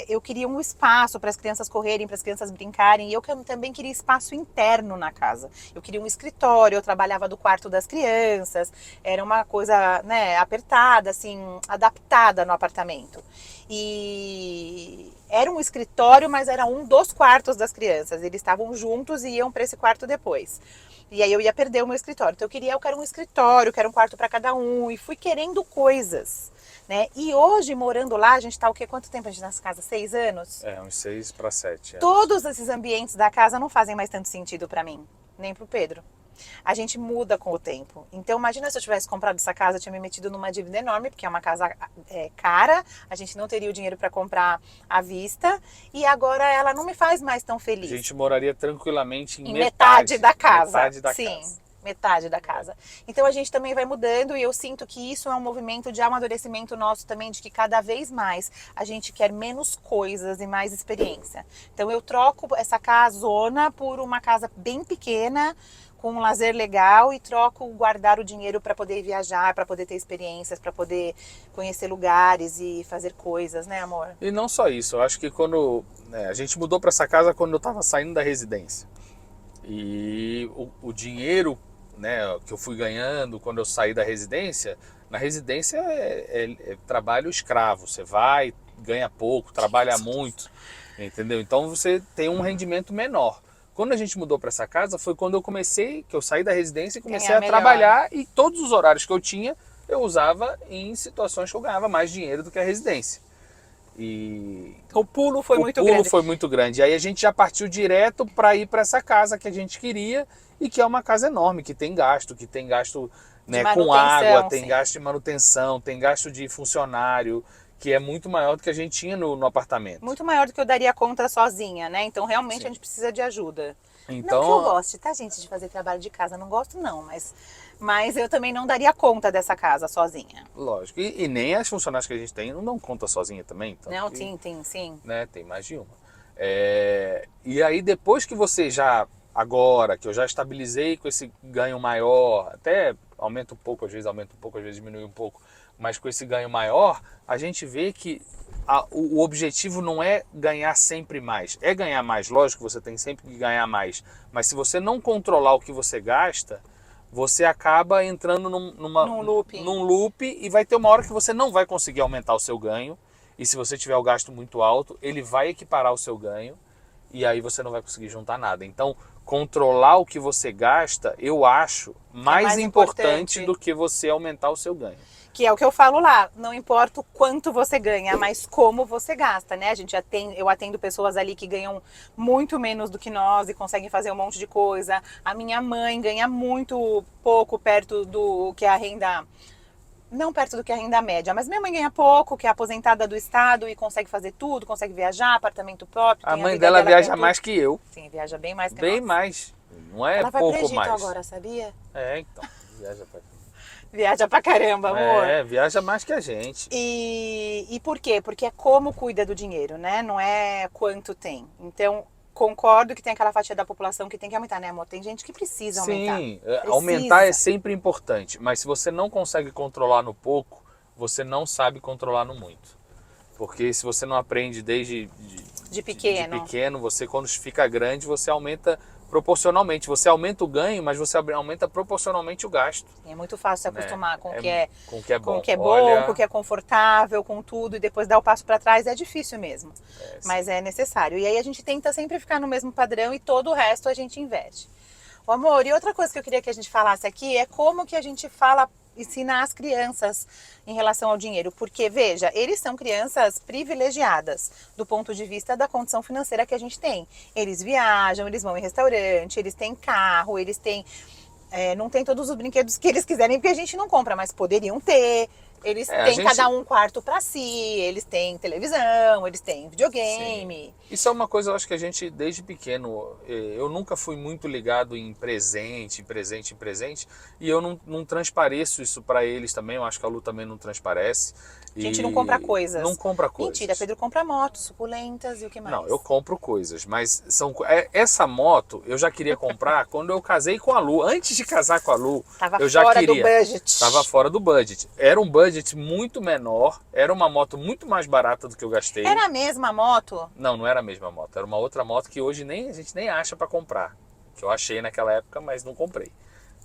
eu queria um espaço para as crianças correrem, para as crianças brincarem, e eu também queria espaço interno na casa. Eu queria um escritório, eu trabalhava do quarto das crianças, era uma coisa, né, apertada, assim, adaptada no apartamento. E era um escritório, mas era um dos quartos das crianças. Eles estavam juntos e iam para esse quarto depois. E aí eu ia perder o meu escritório. Então eu quero um escritório, eu quero um quarto para cada um. E fui querendo coisas, né? E hoje, morando lá, a gente tá o quê? Quanto tempo a gente tá nessa casa? 6 anos? Uns 6 para 7 anos. Todos esses ambientes da casa não fazem mais tanto sentido para mim, nem pro Pedro. A gente muda com o tempo. Então imagina se eu tivesse comprado essa casa, eu tinha me metido numa dívida enorme, porque é uma casa cara, a gente não teria o dinheiro para comprar à vista, e agora ela não me faz mais tão feliz. A gente moraria tranquilamente em metade da casa. Metade da Sim. casa. Metade da casa. Então a gente também vai mudando e eu sinto que isso é um movimento de amadurecimento nosso também, de que cada vez mais a gente quer menos coisas e mais experiência. Então eu troco essa casona por uma casa bem pequena, com um lazer legal, e troco guardar o dinheiro para poder viajar, para poder ter experiências, para poder conhecer lugares e fazer coisas, né, amor? E não só isso, eu acho que quando a gente mudou para essa casa quando eu estava saindo da residência. E o dinheiro, né, que eu fui ganhando quando eu saí da residência, na residência é trabalho escravo. Você vai, ganha pouco, trabalha muito, entendeu? Então você tem um rendimento menor. Quando a gente mudou para essa casa foi quando eu saí da residência e comecei a trabalhar, e todos os horários que eu tinha, eu usava em situações que eu ganhava mais dinheiro do que a residência. E o pulo foi muito grande. O pulo foi muito grande. E aí a gente já partiu direto para ir para essa casa que a gente queria, e que é uma casa enorme, que tem gasto, né, com água, tem gasto de manutenção, tem gasto de funcionário, que é muito maior do que a gente tinha no apartamento. Muito maior do que eu daria conta sozinha, né? Então realmente a gente precisa de ajuda. Então, não que eu goste, tá, gente, de fazer trabalho de casa. Não gosto não, mas eu também não daria conta dessa casa sozinha. Lógico. E nem as funcionárias que a gente tem não dão conta sozinha também. Não, sim. Né, tem mais de uma. E aí depois que você agora que eu já estabilizei com esse ganho maior, até aumenta um pouco, às vezes diminui um pouco, mas com esse ganho maior, a gente vê que o objetivo não é ganhar sempre mais. É ganhar mais, lógico que você tem sempre que ganhar mais, mas se você não controlar o que você gasta, você acaba entrando num loop, e vai ter uma hora que você não vai conseguir aumentar o seu ganho, e se você tiver o gasto muito alto, ele vai equiparar o seu ganho, e aí você não vai conseguir juntar nada. Então, controlar o que você gasta, eu acho mais importante do que você aumentar o seu ganho. Que é o que eu falo lá, não importa o quanto você ganha, mas como você gasta, né? Eu atendo pessoas ali que ganham muito menos do que nós e conseguem fazer um monte de coisa. A minha mãe ganha muito pouco perto do que a renda... Não perto do que a renda média, mas minha mãe ganha pouco, que é aposentada do estado e consegue fazer tudo, consegue viajar, apartamento próprio. A mãe dela viaja mais que eu. Sim, viaja bem mais que nós. Bem nós. mais, não é pouco mais. Ela vai pro Egito agora, sabia? Então, viaja pra Viaja pra caramba, amor. Viaja mais que a gente. E por quê? Porque é como cuida do dinheiro, né? Não é quanto tem. Então, concordo que tem aquela fatia da população que tem que aumentar, né, amor? Tem gente que precisa aumentar. Sim, aumentar é sempre importante. Mas se você não consegue controlar no pouco, você não sabe controlar no muito. Porque se você não aprende desde de pequeno, você quando fica grande, você aumenta proporcionalmente. Você aumenta o ganho, mas você aumenta proporcionalmente o gasto. É muito fácil se acostumar com o que é bom, com o que é confortável, com tudo, e depois dar o passo para trás é difícil mesmo. Mas é necessário. E aí a gente tenta sempre ficar no mesmo padrão e todo o resto a gente investe. O amor, e outra coisa que eu queria que a gente falasse aqui é como que a gente fala ensinar as crianças em relação ao dinheiro, porque veja, eles são crianças privilegiadas do ponto de vista da condição financeira que a gente tem. Eles viajam, eles vão em restaurante, eles têm carro, eles têm não tem todos os brinquedos que eles quiserem, porque a gente não compra, mas poderiam ter. Eles têm cada um quarto para si, eles têm televisão, eles têm videogame. Sim. Isso é uma coisa, eu acho que a gente, desde pequeno, eu nunca fui muito ligado em presente, e eu não transpareço isso para eles também, eu acho que a Lu também não transparece. A gente não compra coisas. Não compra coisas. Mentira, Pedro compra motos suculentas e o que mais? Não, eu compro coisas, mas essa moto eu já queria comprar quando eu casei com a Lu. Antes de casar com a Lu, eu já fora queria. Do budget. Tava fora do budget. Era um budget muito menor, era uma moto muito mais barata do que eu gastei. Era a mesma moto? Não, não era a mesma moto. Era uma outra moto que hoje a gente nem acha para comprar. Que eu achei naquela época, mas não comprei.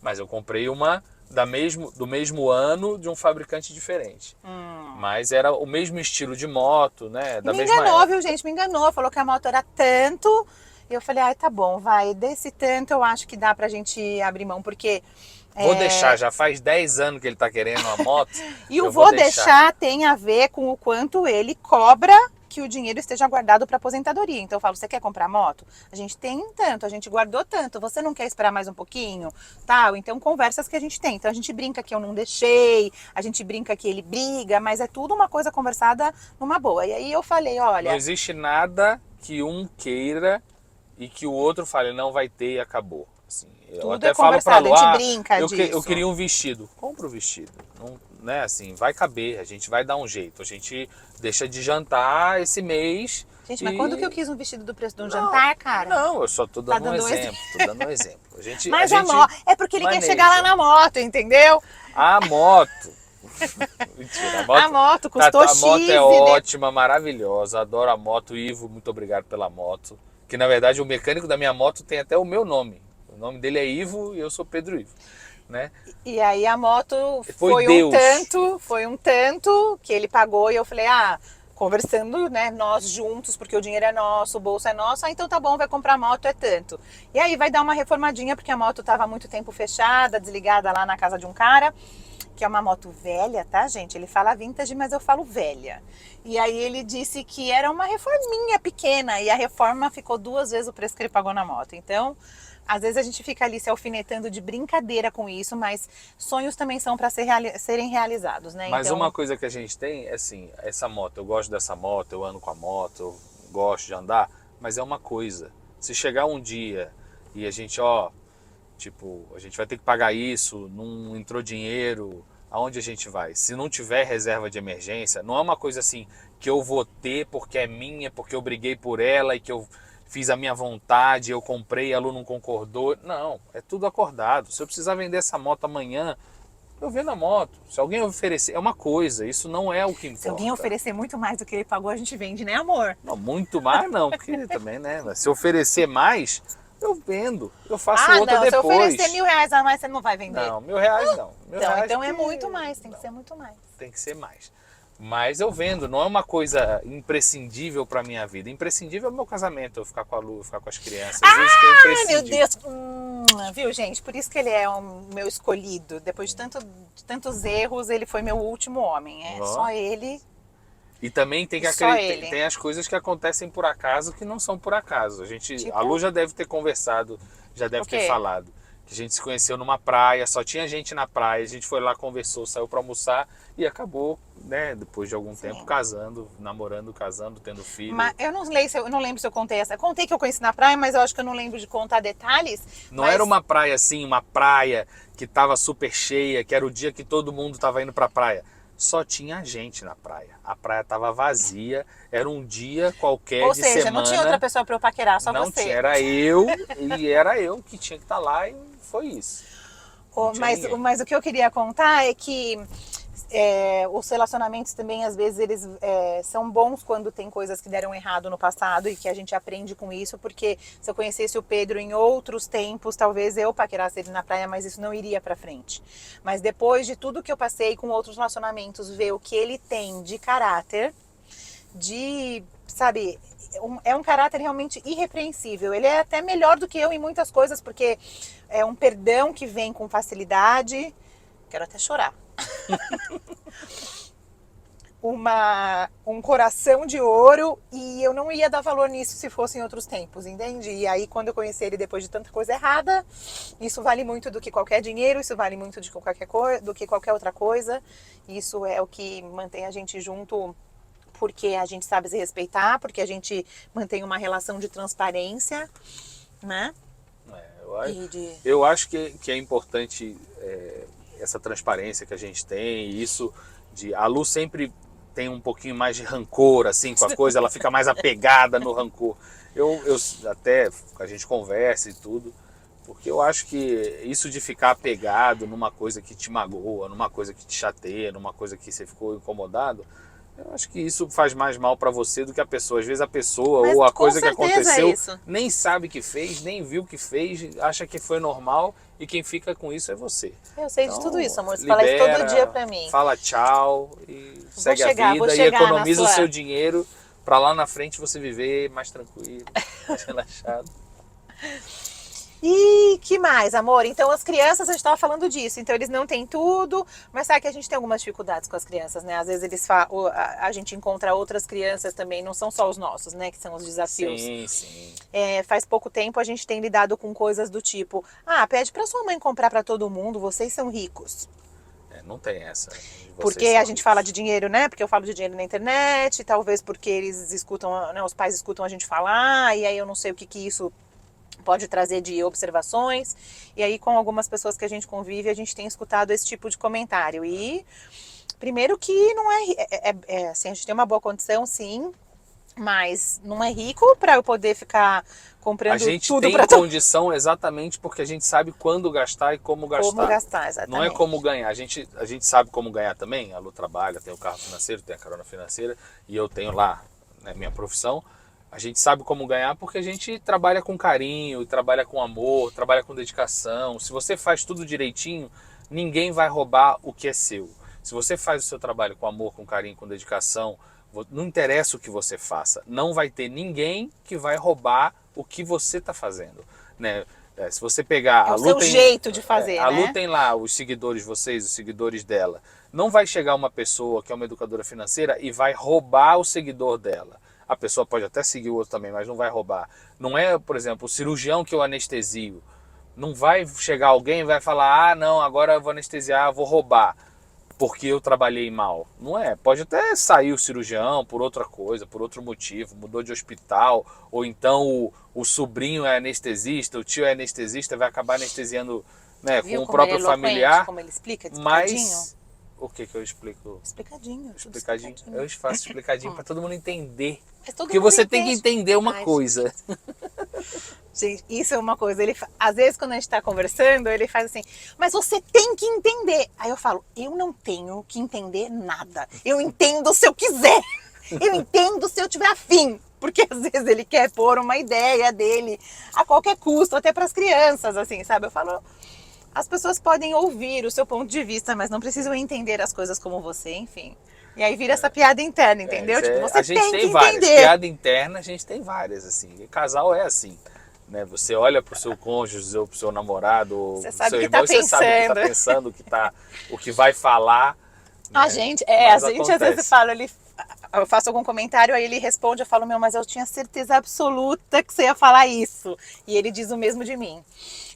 Mas eu comprei uma do mesmo ano de um fabricante diferente. Mas era o mesmo estilo de moto, né? Da mesma enganou, época. viu, gente? Me enganou. Falou que a moto era tanto. E eu falei, ai, tá bom, vai. Desse tanto eu acho que dá pra gente abrir mão, porque... Vou deixar, já faz 10 anos que ele tá querendo uma moto. E o vou deixar tem a ver com o quanto ele cobra que o dinheiro esteja guardado para aposentadoria. Então eu falo, você quer comprar moto? A gente tem tanto, a gente guardou tanto, você não quer esperar mais um pouquinho? Tal, então conversas que a gente tem. Então a gente brinca que eu não deixei, a gente brinca que ele briga, mas é tudo uma coisa conversada numa boa. E aí eu falei, olha... Não existe nada que um queira e que o outro fale, não vai ter e acabou. Assim, eu tudo até é falo pra Lu, a gente brinca disso. Eu queria um vestido. Compra o vestido. Não, né, assim, vai caber, a gente vai dar um jeito. A gente deixa de jantar esse mês. Gente, mas quando que eu quis um vestido do preço de um jantar, cara? Não, eu só tô dando um exemplo. Tô dando um exemplo. Mas a moto, é porque ele quer chegar lá na moto, entendeu? A moto. Mentira, a moto custou X. A moto é ótima, maravilhosa. Adoro a moto. Ivo, muito obrigado pela moto. Que na verdade o mecânico da minha moto tem até o meu nome. O nome dele é Ivo e eu sou Pedro Ivo, né? E aí a moto foi um tanto que ele pagou e eu falei, conversando, né, nós juntos, porque o dinheiro é nosso, o bolso é nosso, então tá bom, vai comprar moto, é tanto. E aí vai dar uma reformadinha, porque a moto tava há muito tempo fechada, desligada lá na casa de um cara, que é uma moto velha, tá, gente? Ele fala vintage, mas eu falo velha. E aí ele disse que era uma reforminha pequena, e a reforma ficou 2 vezes o preço que ele pagou na moto. Então, às vezes a gente fica ali se alfinetando de brincadeira com isso, mas sonhos também são para serem realizados, né? Mas então... uma coisa que a gente tem é assim, essa moto, eu gosto dessa moto, eu ando com a moto, eu gosto de andar, mas é uma coisa. Se chegar um dia e a gente, a gente vai ter que pagar isso, não entrou dinheiro, aonde a gente vai? Se não tiver reserva de emergência, não é uma coisa assim que eu vou ter porque é minha, porque eu briguei por ela e que eu fiz a minha vontade, eu comprei, a Lu não concordou. Não, é tudo acordado. Se eu precisar vender essa moto amanhã, eu vendo a moto. Se alguém oferecer, é uma coisa, isso não é o que importa. Se alguém oferecer muito mais do que ele pagou, a gente vende, né, amor? Não, muito mais não, porque também, né? Se oferecer mais, eu vendo. Eu faço outra depois. Se eu oferecer R$1.000 a mais, você não vai vender? Não, R$1.000 não. Então é muito mais, tem que ser muito mais. Tem que ser mais. Mas eu vendo, não é uma coisa imprescindível para minha vida. Imprescindível é o meu casamento, eu ficar com a Lu, ficar com as crianças. Isso que é imprescindível. Meu Deus! Viu, gente? Por isso que ele é o meu escolhido. Depois de tantos erros, ele foi meu último homem. É só ele. E também tem que acreditar, tem as coisas que acontecem por acaso que não são por acaso. A Lu já deve ter conversado, já deve ter falado. Que a gente se conheceu numa praia, só tinha gente na praia, a gente foi lá, conversou, saiu para almoçar e acabou, né, depois de algum tempo, casando, namorando, casando, tendo filho. Mas eu não lembro se eu contei essa. Contei que eu conheci na praia, mas eu acho que eu não lembro de contar detalhes. Não era uma praia assim, uma praia que tava super cheia, que era o dia que todo mundo tava indo pra praia. Só tinha gente na praia. A praia tava vazia, era um dia qualquer de semana. Ou seja, não tinha outra pessoa para eu paquerar, só não você. Tinha, era eu, e era eu que tinha que estar lá e foi isso. Mas o que eu queria contar é que os relacionamentos também, às vezes, eles são bons quando tem coisas que deram errado no passado e que a gente aprende com isso, porque se eu conhecesse o Pedro em outros tempos, talvez eu paquerasse ele na praia, mas isso não iria pra frente. Mas depois de tudo que eu passei com outros relacionamentos, ver o que ele tem de caráter, sabe, é um caráter realmente irrepreensível. Ele é até melhor do que eu em muitas coisas, porque é um perdão que vem com facilidade. quero até chorar. Um coração de ouro, e eu não ia dar valor nisso se fosse em outros tempos, entende? E aí quando eu conheci ele depois de tanta coisa errada, isso vale muito do que qualquer dinheiro, isso vale muito do que qualquer outra coisa. Isso é o que mantém a gente junto, porque a gente sabe se respeitar, porque a gente mantém uma relação de transparência, né? Eu acho que é importante essa transparência que a gente tem, e isso de a Lu sempre tem um pouquinho mais de rancor assim com a coisa, ela fica mais apegada no rancor. Eu até a gente conversa e tudo, porque eu acho que isso de ficar apegado numa coisa que te magoa, numa coisa que te chateia, numa coisa que você ficou incomodado, eu acho que isso faz mais mal pra você do que a pessoa. Às vezes a pessoa ou a coisa que aconteceu nem sabe que fez, nem viu que fez, acha que foi normal, e quem fica com isso é você. Eu sei de tudo isso, amor. Você fala isso todo dia pra mim. Fala tchau e segue a vida e economiza o seu dinheiro pra lá na frente você viver mais tranquilo, mais relaxado. E que mais, amor? Então as crianças, a gente estava falando disso, então eles não têm tudo, mas sabe que a gente tem algumas dificuldades com as crianças, né? Às vezes a gente encontra outras crianças também, não são só os nossos, né? Que são os desafios. Sim. Faz pouco tempo a gente tem lidado com coisas do tipo, pede pra sua mãe comprar pra todo mundo, vocês são ricos. Não tem essa. Porque a gente fala de dinheiro, né? Porque eu falo de dinheiro na internet, talvez porque eles escutam, né? Os pais escutam a gente falar, e aí eu não sei o que isso pode trazer de observações, e aí com algumas pessoas que a gente convive, a gente tem escutado esse tipo de comentário. E primeiro que não assim, a gente tem uma boa condição, sim, mas não é rico para eu poder ficar comprando tudo. A gente tem condição exatamente porque a gente sabe quando gastar e como gastar. Como gastar, exatamente. Não é como ganhar. A gente sabe como ganhar também. A Lu trabalha, tem o carro financeiro, tem a carona financeira, e eu tenho lá, né, minha profissão. A gente sabe como ganhar porque a gente trabalha com carinho, trabalha com amor, trabalha com dedicação. Se você faz tudo direitinho, ninguém vai roubar o que é seu. Se você faz o seu trabalho com amor, com carinho, com dedicação, não interessa o que você faça, não vai ter ninguém que vai roubar o que você está fazendo, né? Se você pegar... É o seu jeito de fazer, a né? Lu tem lá os seguidores, os seguidores dela. Não vai chegar uma pessoa que é uma educadora financeira e vai roubar o seguidor dela. A pessoa pode até seguir o outro também, mas não vai roubar. Não é, por exemplo, o cirurgião que eu anestesio. Não vai chegar alguém e vai falar, não, agora eu vou anestesiar, vou roubar, porque eu trabalhei mal. Não é. Pode até sair o cirurgião por outra coisa, por outro motivo, mudou de hospital, ou então o sobrinho é anestesista, o tio é anestesista, vai acabar anestesiando, né, com o próprio familiar. Como ele explica, mas o que eu explico? Explicadinho. Eu faço explicadinho para todo mundo entender. Porque você tem que entender uma coisa. Gente, isso é uma coisa. Às vezes, quando a gente está conversando, ele faz assim, mas você tem que entender. Aí eu falo, eu não tenho que entender nada. Eu entendo se eu quiser. Eu entendo se eu tiver afim. Porque às vezes ele quer pôr uma ideia dele a qualquer custo, até para as crianças, assim, sabe? Eu falo, as pessoas podem ouvir o seu ponto de vista, mas não precisam entender as coisas como você, enfim. E aí vira essa piada interna, entendeu? Tipo, você tem que entender. A gente tem várias. Piada interna, a gente tem várias, assim. E casal é assim, né? Você olha pro seu cônjuge ou pro seu namorado ou pro seu irmão, você sabe o que tá pensando, o que vai falar. A né? gente às vezes fala, eu faço algum comentário, aí ele responde, eu falo, mas eu tinha certeza absoluta que você ia falar isso. E ele diz o mesmo de mim.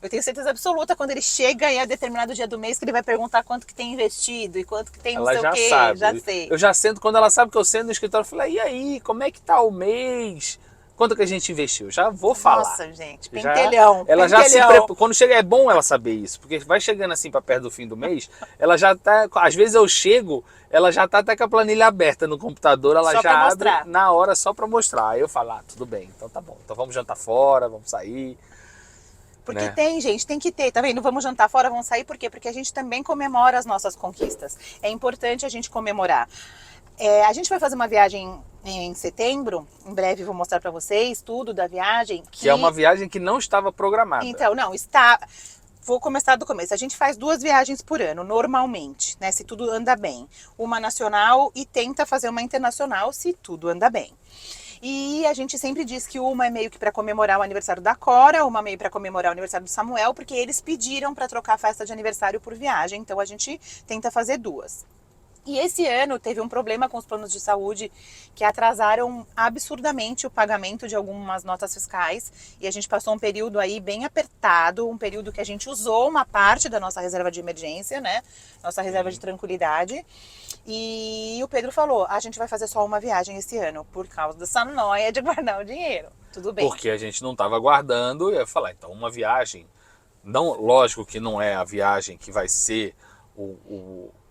Eu tenho certeza absoluta quando ele chega e é determinado dia do mês que ele vai perguntar quanto que tem investido e quanto que tem não sei o quê. Sabe. Já sei. Eu já sento, quando ela sabe que eu sento no escritório, eu falo, e aí, como é que tá o mês? Quanto que a gente investiu? Já vou falar. Nossa, gente, pentelhão. Ela já se quando chega, é bom ela saber isso, porque vai chegando assim para perto do fim do mês, ela já tá, às vezes eu chego, ela já tá até com a planilha aberta no computador, ela só já abre na hora só para mostrar. Aí eu falo, tudo bem, então tá bom. Então vamos jantar fora, vamos sair. Porque tem, gente, tem que ter, tá vendo? Vamos jantar fora, vamos sair, por quê? Porque a gente também comemora as nossas conquistas. É importante a gente comemorar. A gente vai fazer uma viagem em setembro, em breve vou mostrar pra vocês tudo da viagem. Que é uma viagem que não estava programada. Então, não, está... Vou começar do começo. A gente faz 2 viagens por ano, normalmente, né? Se tudo anda bem. Uma nacional e tenta fazer uma internacional, se tudo anda bem. E a gente sempre diz que uma é meio que para comemorar o aniversário da Cora, uma meio para comemorar o aniversário do Samuel, porque eles pediram para trocar a festa de aniversário por viagem, então a gente tenta fazer duas. E esse ano teve um problema com os planos de saúde que atrasaram absurdamente o pagamento de algumas notas fiscais. E a gente passou um período aí bem apertado, um período que a gente usou uma parte da nossa reserva de emergência, né? Nossa reserva de tranquilidade. E o Pedro falou, a gente vai fazer só uma viagem esse ano, por causa dessa noia de guardar o dinheiro. Tudo bem. Porque a gente não estava guardando, eu ia falar, então uma viagem, não, lógico que não é a viagem que vai ser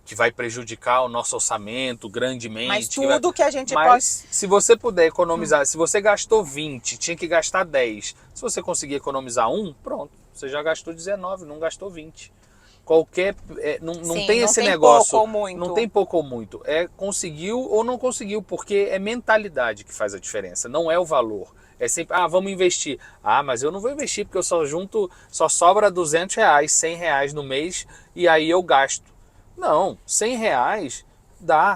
que vai prejudicar o nosso orçamento grandemente. Mas tudo que a gente Mas pode... se você puder economizar, se você gastou 20, tinha que gastar 10. Se você conseguir economizar 1, pronto, você já gastou 19, não gastou 20. Qualquer... não Sim, tem não esse tem negócio... pouco ou muito. Não tem pouco ou muito. É conseguiu ou não conseguiu, porque é mentalidade que faz a diferença, não é o valor. É sempre, vamos investir. Mas eu não vou investir porque eu só sobra R$200, R$100 no mês e aí eu gasto. Não, R$100 dá,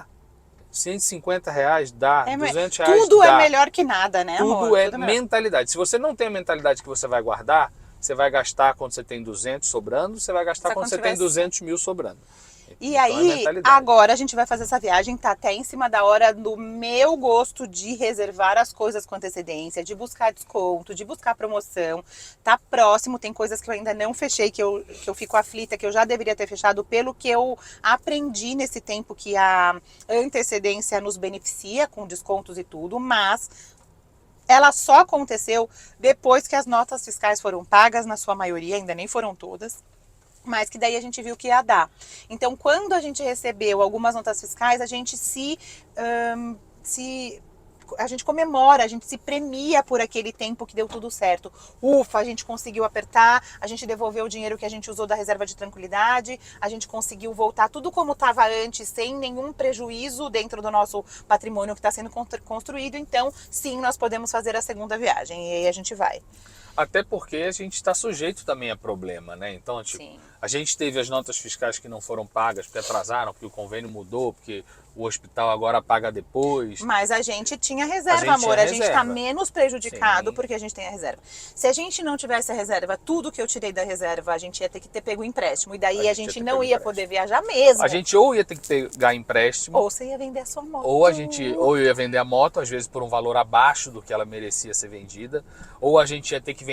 R$150 dá, R$200 tudo dá. É melhor que nada, né, amor? Tudo é Tudo melhor. mentalidade. Se você não tem a mentalidade que você vai guardar, você vai gastar quando você tem 200 sobrando, você vai gastar quando você tem 200 mil sobrando. E então, aí, agora a gente vai fazer essa viagem, tá até em cima da hora do meu gosto de reservar as coisas com antecedência, de buscar desconto, de buscar promoção. Tá próximo, tem coisas que eu ainda não fechei, que eu fico aflita, que eu já deveria ter fechado, pelo que eu aprendi nesse tempo que a antecedência nos beneficia com descontos e tudo, mas ela só aconteceu depois que as notas fiscais foram pagas, na sua maioria, ainda nem foram todas. Mas que daí a gente viu que ia dar. Então, quando a gente recebeu algumas notas fiscais, a gente a gente comemora, a gente se premia por aquele tempo que deu tudo certo. Ufa, a gente conseguiu apertar, a gente devolveu o dinheiro que a gente usou da reserva de tranquilidade, a gente conseguiu voltar tudo como estava antes, sem nenhum prejuízo dentro do nosso patrimônio que está sendo construído. Então, sim, nós podemos fazer a segunda viagem e aí a gente vai. Até porque a gente está sujeito também a problema, né? Então, tipo, a gente teve as notas fiscais que não foram pagas, porque atrasaram, porque o convênio mudou, porque o hospital agora paga depois. Mas a gente tinha reserva, amor. A gente está menos prejudicado porque a gente tem a reserva. Se a gente não tivesse a reserva, tudo que eu tirei da reserva, a gente ia ter que ter pego empréstimo. E daí a gente não ia poder viajar mesmo. A gente ou ia ter que pegar empréstimo. Ou você ia vender a sua moto. Ou eu ia vender a moto, às vezes por um valor abaixo do que ela merecia ser vendida. Ou a gente ia ter que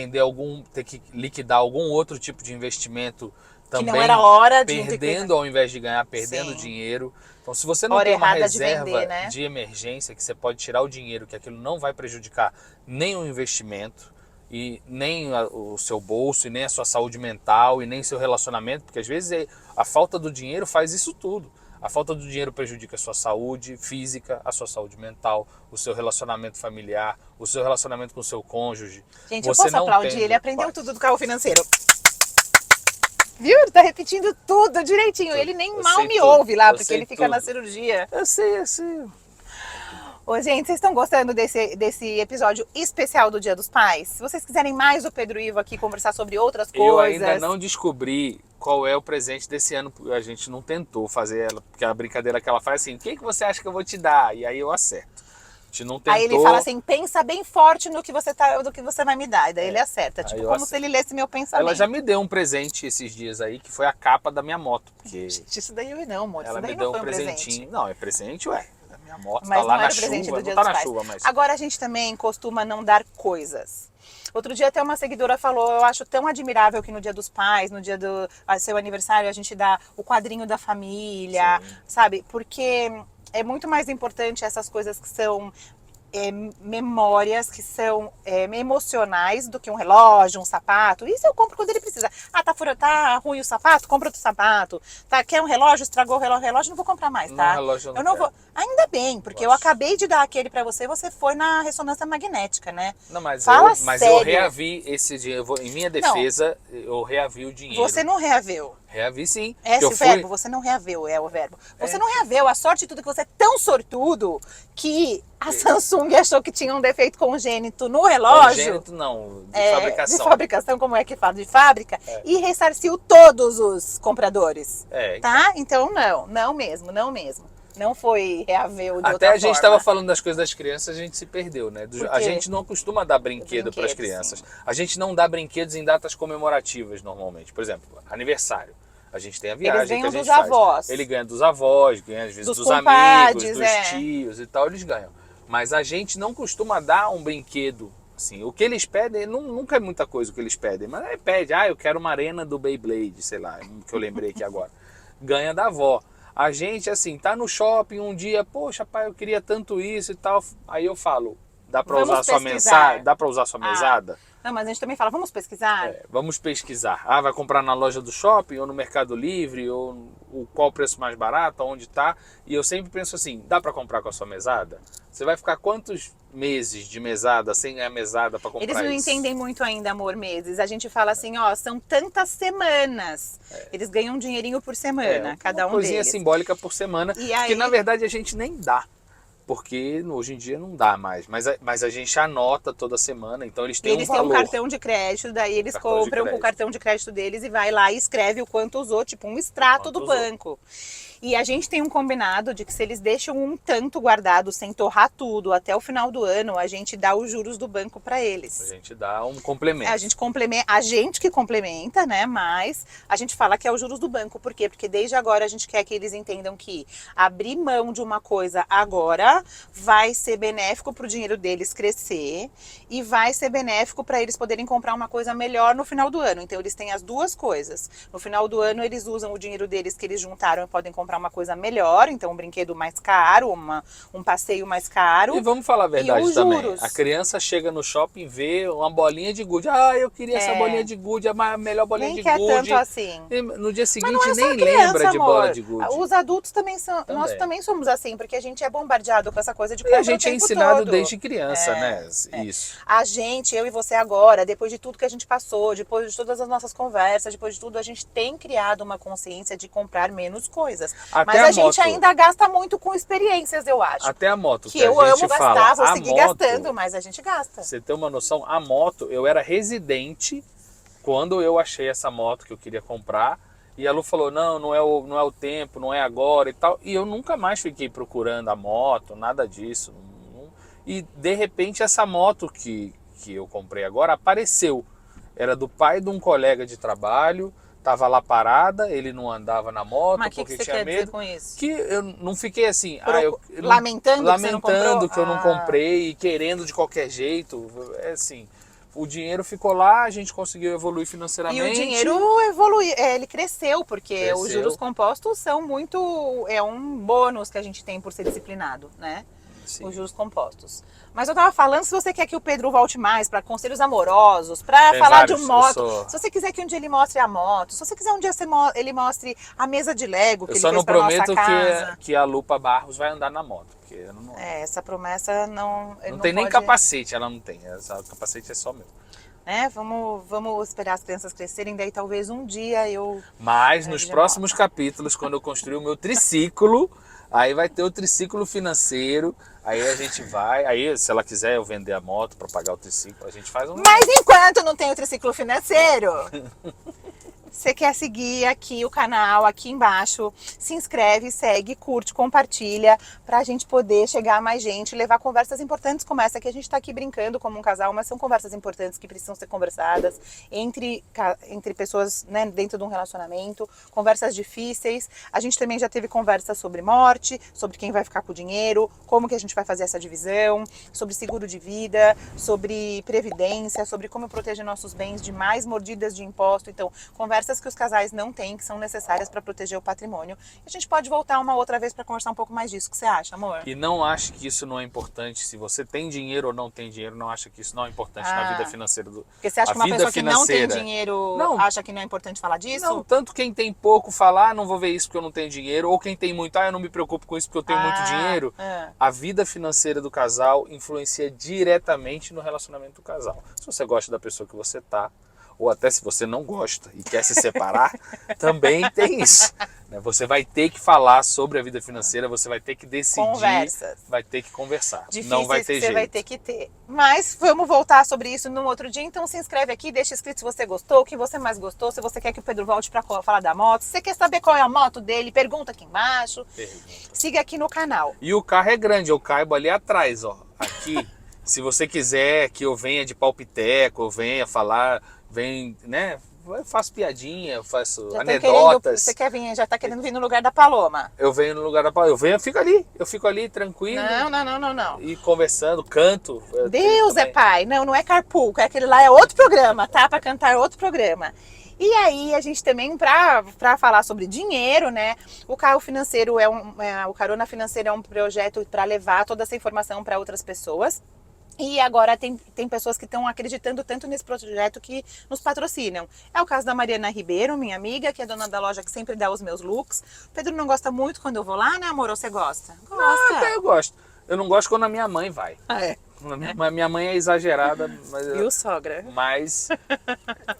ter que liquidar algum outro tipo de investimento também, que não era hora de perdendo ao invés de ganhar, perdendo dinheiro. Então, se você não tem uma reserva de emergência, que você pode tirar o dinheiro, que aquilo não vai prejudicar nem o investimento, e nem o seu bolso, e nem a sua saúde mental, e nem seu relacionamento, porque às vezes a falta do dinheiro faz isso tudo. A falta do dinheiro prejudica a sua saúde física, a sua saúde mental, o seu relacionamento familiar, o seu relacionamento com o seu cônjuge. Gente, eu posso aplaudir, ele aprendeu tudo do carro financeiro. Viu? Ele tá repetindo tudo direitinho. Ele nem mal me ouve lá, porque ele fica na cirurgia. Eu sei. Ô, gente, vocês estão gostando desse episódio especial do Dia dos Pais? Se vocês quiserem mais o Pedro Ivo aqui conversar sobre outras coisas... Eu ainda não descobri qual é o presente desse ano. A gente não tentou fazer ela, porque a brincadeira que ela faz assim, o que você acha que eu vou te dar? E aí eu acerto. A gente não tentou... Aí ele fala assim, pensa bem forte do que você vai me dar. E daí ele acerta, tipo como se ele lesse meu pensamento. Ela já me deu um presente esses dias aí, que foi a capa da minha moto. Porque gente, isso daí eu não, amor. Ela isso daí me deu não foi um presentinho. presente. Não, é presente, ué. A moto mas tá lá não na era presente chuva, do Dia não tá dos na Pais. chuva, mas... Agora a gente também costuma não dar coisas. Outro dia até uma seguidora falou, eu acho tão admirável que no Dia dos Pais, no dia do seu aniversário, a gente dá o quadrinho da família, sabe? Porque é muito mais importante essas coisas que são... memórias que são emocionais do que um relógio, um sapato. Isso eu compro quando ele precisa. Tá ruim o sapato? Compra outro sapato. Quer um relógio? Estragou o relógio? Não vou comprar mais, tá? Relógio eu não vou. Ainda bem, porque eu acabei de dar aquele pra você, você foi na ressonância magnética, né? Não, mas sério. Eu reavi esse dinheiro. Em minha defesa, eu reavi o dinheiro. Você não reaveu. Reavi sim. Esse verbo, você não reaveu, é o verbo. Você não reaveu, a sorte de tudo que você é tão sortudo que a Samsung achou que tinha um defeito congênito no relógio. Congênito não, de fabricação. De fabricação, como é que fala? De fábrica. E ressarciu todos os compradores. Tá? Então não mesmo. Não foi reaver o de Até outra a gente forma. estava falando das coisas das crianças, a gente se perdeu, né? Por A quê? gente não costuma dar brinquedo para as Brinquedos, crianças. sim. A gente não dá brinquedos em datas comemorativas normalmente. Por exemplo, aniversário. A gente tem a viagem Eles que a ganham gente dos faz. avós. Ele ganha dos avós, ganha às vezes Dos dos amigos, compadres, dos tios e tal, eles ganham. Mas a gente não costuma dar um brinquedo. Assim, o que eles pedem, nunca é muita coisa o que eles pedem, mas aí pede, eu quero uma arena do Beyblade, sei lá, que eu lembrei aqui agora. Ganha da avó. A gente, assim, tá no shopping um dia, poxa, pai, eu queria tanto isso e tal. Aí eu falo, dá pra Vamos usar sua pesquisar. mensagem? Dá pra usar sua Ah. mesada? Não, mas a gente também fala, vamos pesquisar? Vamos pesquisar. Vai comprar na loja do shopping, ou no Mercado Livre, ou qual o preço mais barato, onde tá. E eu sempre penso assim, dá pra comprar com a sua mesada? Você vai ficar quantos meses de mesada sem ganhar mesada pra comprar Eles isso? não entendem muito ainda, amor, meses. A gente fala assim, ó, são tantas semanas. Eles ganham um dinheirinho por semana, cada uma um coisinha deles. simbólica por semana, E que aí- na verdade a gente nem dá. Porque hoje em dia não dá mais. Mas a gente anota toda semana, então eles E têm eles um têm um valor. cartão de crédito, daí eles Cartão de compram com o crédito. cartão de crédito deles e vai lá e escreve o quanto usou, tipo um extrato Quanto do usou. banco. E a gente tem um combinado de que se eles deixam um tanto guardado sem torrar tudo até o final do ano, a gente dá os juros do banco para eles. A gente dá um complemento. A gente complementa, a gente que complementa, né? Mas a gente fala que é os juros do banco. Por quê? Porque desde agora a gente quer que eles entendam que abrir mão de uma coisa agora vai ser benéfico para o dinheiro deles crescer e vai ser benéfico para eles poderem comprar uma coisa melhor no final do ano. Então eles têm as duas coisas. No final do ano eles usam o dinheiro deles que eles juntaram e podem comprar uma coisa melhor, então um brinquedo mais caro, um passeio mais caro. E vamos falar a verdade os também. juros. A criança chega no shopping e vê uma bolinha de gude. Eu queria essa bolinha de gude, a melhor bolinha Nem de quer gude. tanto assim. E no dia seguinte Mas não é só nem criança, lembra de amor. bola de gude. Os adultos também são. Também. Nós também somos assim, porque a gente é bombardeado com essa coisa de E compra a gente o é tempo ensinado todo. desde criança, né? Isso. A gente, eu e você agora, depois de tudo que a gente passou, depois de todas as nossas conversas, depois de tudo, a gente tem criado uma consciência de comprar menos coisas. Até Mas a a gente moto. ainda gasta muito com experiências, eu acho. Até a moto. Que eu a gente amo fala, gastar, vou a seguir moto, gastando, mas a gente gasta. Você tem uma noção, a moto, eu era residente quando eu achei essa moto que eu queria comprar. E a Lu falou, não é o tempo, não é agora e tal. E eu nunca mais fiquei procurando a moto, nada disso. E de repente essa moto que eu comprei agora apareceu. Era do pai de um colega de trabalho, tava lá parada, ele não andava na moto Mas o porque que você tinha quer medo. dizer com isso? Que eu não fiquei assim, Lamentando que você não comprou? que eu não comprei e querendo de qualquer jeito. É assim, o dinheiro ficou lá, a gente conseguiu evoluir financeiramente. E o dinheiro evoluiu, ele cresceu, porque Cresceu. os juros compostos são muito. É um bônus que a gente tem por ser disciplinado, né? Sim. Os juros compostos. Mas eu tava falando, se você quer que o Pedro volte mais para conselhos amorosos, para Tem falar vários, de moto, eu sou- se você quiser que um dia ele mostre a moto, se você quiser um dia ele mostre a mesa de Lego que Eu ele só fez não pra nossa prometo casa. que a Lupa Barros vai andar na moto. Porque eu não, Essa promessa não. Ele não tem nem pode, capacete, ela não tem. Essa capacete é só meu. Né? Vamos esperar as crianças crescerem, daí talvez um dia eu. Mas nos de próximos moto. capítulos, quando eu construir o meu triciclo, aí vai ter o triciclo financeiro. Aí a gente vai, aí se ela quiser eu vender a moto para pagar o triciclo, a gente faz um... Mas enquanto não tem o triciclo financeiro, você quer seguir aqui o canal, aqui embaixo, se inscreve, segue, curte, compartilha, pra gente poder chegar a mais gente, levar conversas importantes como essa, que a gente tá aqui brincando como um casal, mas são conversas importantes que precisam ser conversadas entre pessoas, né, dentro de um relacionamento, conversas difíceis. A gente também já teve conversas sobre morte, sobre quem vai ficar com o dinheiro, como que a gente vai fazer essa divisão, sobre seguro de vida, sobre previdência, sobre como proteger nossos bens de mais mordidas de imposto. Então, conversas que os casais não têm, que são necessárias para proteger o patrimônio. E a gente pode voltar uma outra vez para conversar um pouco mais disso. O que você acha, amor? E não acho que isso não é importante. Se você tem dinheiro ou não tem dinheiro, não acha que isso não é importante na vida financeira do... Porque você acha a que uma vida pessoa que não tem financeira- dinheiro Não. acha que não é importante falar disso? Não, tanto quem tem pouco falar, não vou ver isso porque eu não tenho dinheiro, ou quem tem muito, eu não me preocupo com isso porque eu tenho muito dinheiro. A vida financeira do casal influencia diretamente no relacionamento do casal. Se você gosta da pessoa que você tá, ou até se você não gosta e quer se separar, também tem isso. Né? Você vai ter que falar sobre a vida financeira, você vai ter que decidir, Conversas. vai ter que conversar. Difíceis não vai ter que você jeito. vai ter que ter. Mas vamos voltar sobre isso num outro dia. Então se inscreve aqui, deixa escrito se você gostou, o que você mais gostou, se você quer que o Pedro volte para falar da moto, se você quer saber qual é a moto dele, pergunta aqui embaixo. Siga aqui no canal. E o carro é grande, eu caibo ali atrás, ó. Aqui, se você quiser que eu venha de palpiteco, eu venha falar, né? Eu faço piadinha, eu faço anedotas. Você quer vir, já tá querendo vir no lugar da Paloma. Eu venho no lugar da Paloma, eu fico ali tranquilo. Não. E conversando, canto. Deus é pai. Não é carpool, aquele lá é outro programa, tá? Para cantar outro programa. E aí a gente também, para falar sobre dinheiro, né? O carro financeiro o Carona Financeira é um projeto para levar toda essa informação para outras pessoas. E agora tem pessoas que estão acreditando tanto nesse projeto que nos patrocinam. É o caso da Mariana Ribeiro, minha amiga, que é dona da loja que sempre dá os meus looks. O Pedro não gosta muito quando eu vou lá, né, amor? Ou você gosta? Gosta. Até eu gosto. Eu não gosto quando a minha mãe vai. Ah, é? Minha mãe é exagerada. Viu, sogra? Mas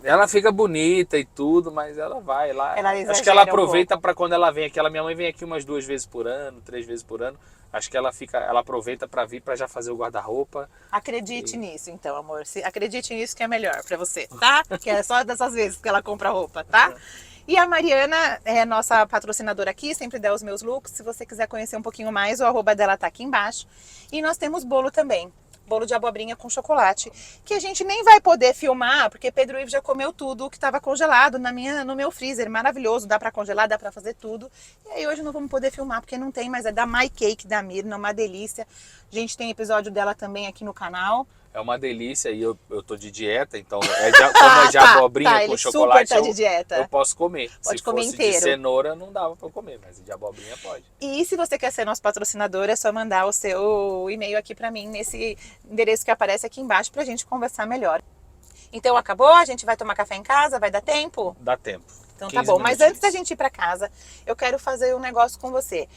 ela fica bonita e tudo, mas ela vai lá. Acho que ela um aproveita para quando ela vem aqui. Minha mãe vem aqui umas 2 vezes por ano, 3 vezes por ano. Acho que ela aproveita para vir para já fazer o guarda-roupa. Acredite nisso, então, amor. Acredite nisso que é melhor para você, tá? Que é só dessas vezes que ela compra roupa, tá? E a Mariana é nossa patrocinadora aqui, sempre dá os meus looks. Se você quiser conhecer um pouquinho mais, o arroba dela tá aqui embaixo. E nós temos bolo também. Bolo de abobrinha com chocolate, que a gente nem vai poder filmar, porque Pedro Ivo já comeu tudo que estava congelado no meu freezer, maravilhoso, dá para congelar, dá para fazer tudo. E aí hoje não vamos poder filmar, porque não tem, mas é da My Cake, da Mirna, uma delícia. A gente tem episódio dela também aqui no canal. É uma delícia e eu tô de dieta, então como é de abobrinha com chocolate, super tá de dieta. Eu posso comer. Pode Se comer fosse inteiro. de cenoura não dava para eu comer, mas de abobrinha pode. E se você quer ser nosso patrocinador, é só mandar o seu e-mail aqui para mim, nesse endereço que aparece aqui embaixo, pra gente conversar melhor. Então acabou? A gente vai tomar café em casa? Vai dar tempo? Dá tempo. Então tá bom, mas antes da gente ir para casa, eu quero fazer um negócio com você.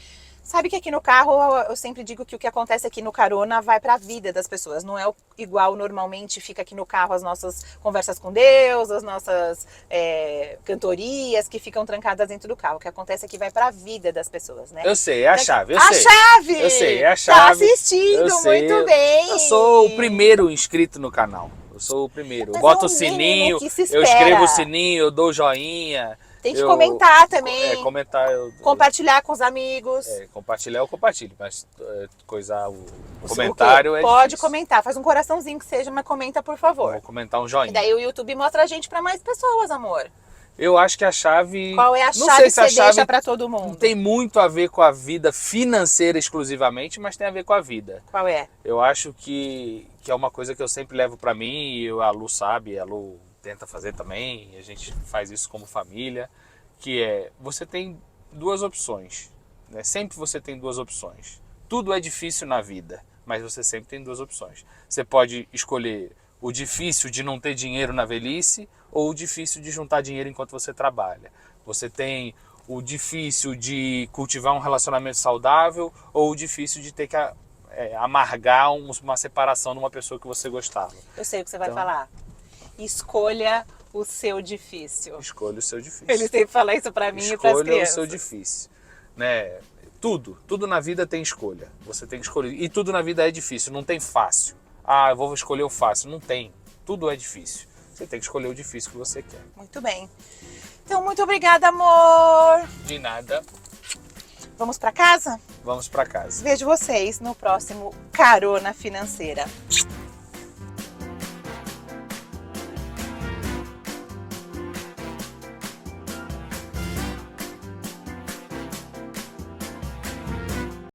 Sabe que aqui no carro, eu sempre digo que o que acontece aqui no Carona vai para a vida das pessoas. Não é igual normalmente fica aqui no carro as nossas conversas com Deus, as nossas cantorias que ficam trancadas dentro do carro. O que acontece aqui vai para a vida das pessoas, né? Eu sei, é a chave, eu sei. sei. A chave! Eu sei, é a chave. Tá assistindo, muito bem. Eu sou o primeiro inscrito no canal. Eu sou o primeiro. Eu boto o sininho, eu escrevo o sininho, eu dou joinha. Tem que comentar também. Comentar. Compartilhar com os amigos. Compartilhar eu compartilho, mas coisar o comentário é Pode difícil. comentar, faz um coraçãozinho que seja, mas comenta por favor. Vou comentar um joinha. E daí o YouTube mostra a gente para mais pessoas, amor. Eu acho que a chave... Qual é a não chave sei que se a você chave deixa para todo mundo? não tem muito a ver com a vida financeira exclusivamente, mas tem a ver com a vida. Qual é? Eu acho que é uma coisa que eu sempre levo para mim, e a Lu sabe, a Lu tenta fazer também, e a gente faz isso como família, que é, você tem 2 opções, né? Sempre você tem 2 opções. Tudo é difícil na vida, mas você sempre tem 2 opções. Você pode escolher o difícil de não ter dinheiro na velhice ou o difícil de juntar dinheiro enquanto você trabalha. Você tem o difícil de cultivar um relacionamento saudável ou o difícil de ter que amargar uma separação de uma pessoa que você gostava. Eu sei o que você vai falar. Escolha o seu difícil. Escolha o seu difícil. Ele sempre fala isso pra mim e pras crianças. Escolha o seu difícil. Né? Tudo na vida tem escolha. Você tem que escolher. E tudo na vida é difícil, não tem fácil. Ah, eu vou escolher o fácil. Não tem. Tudo é difícil. Você tem que escolher o difícil que você quer. Muito bem. Então, muito obrigada, amor. De nada. Vamos pra casa? Vamos pra casa. Vejo vocês no próximo Carona Financeira.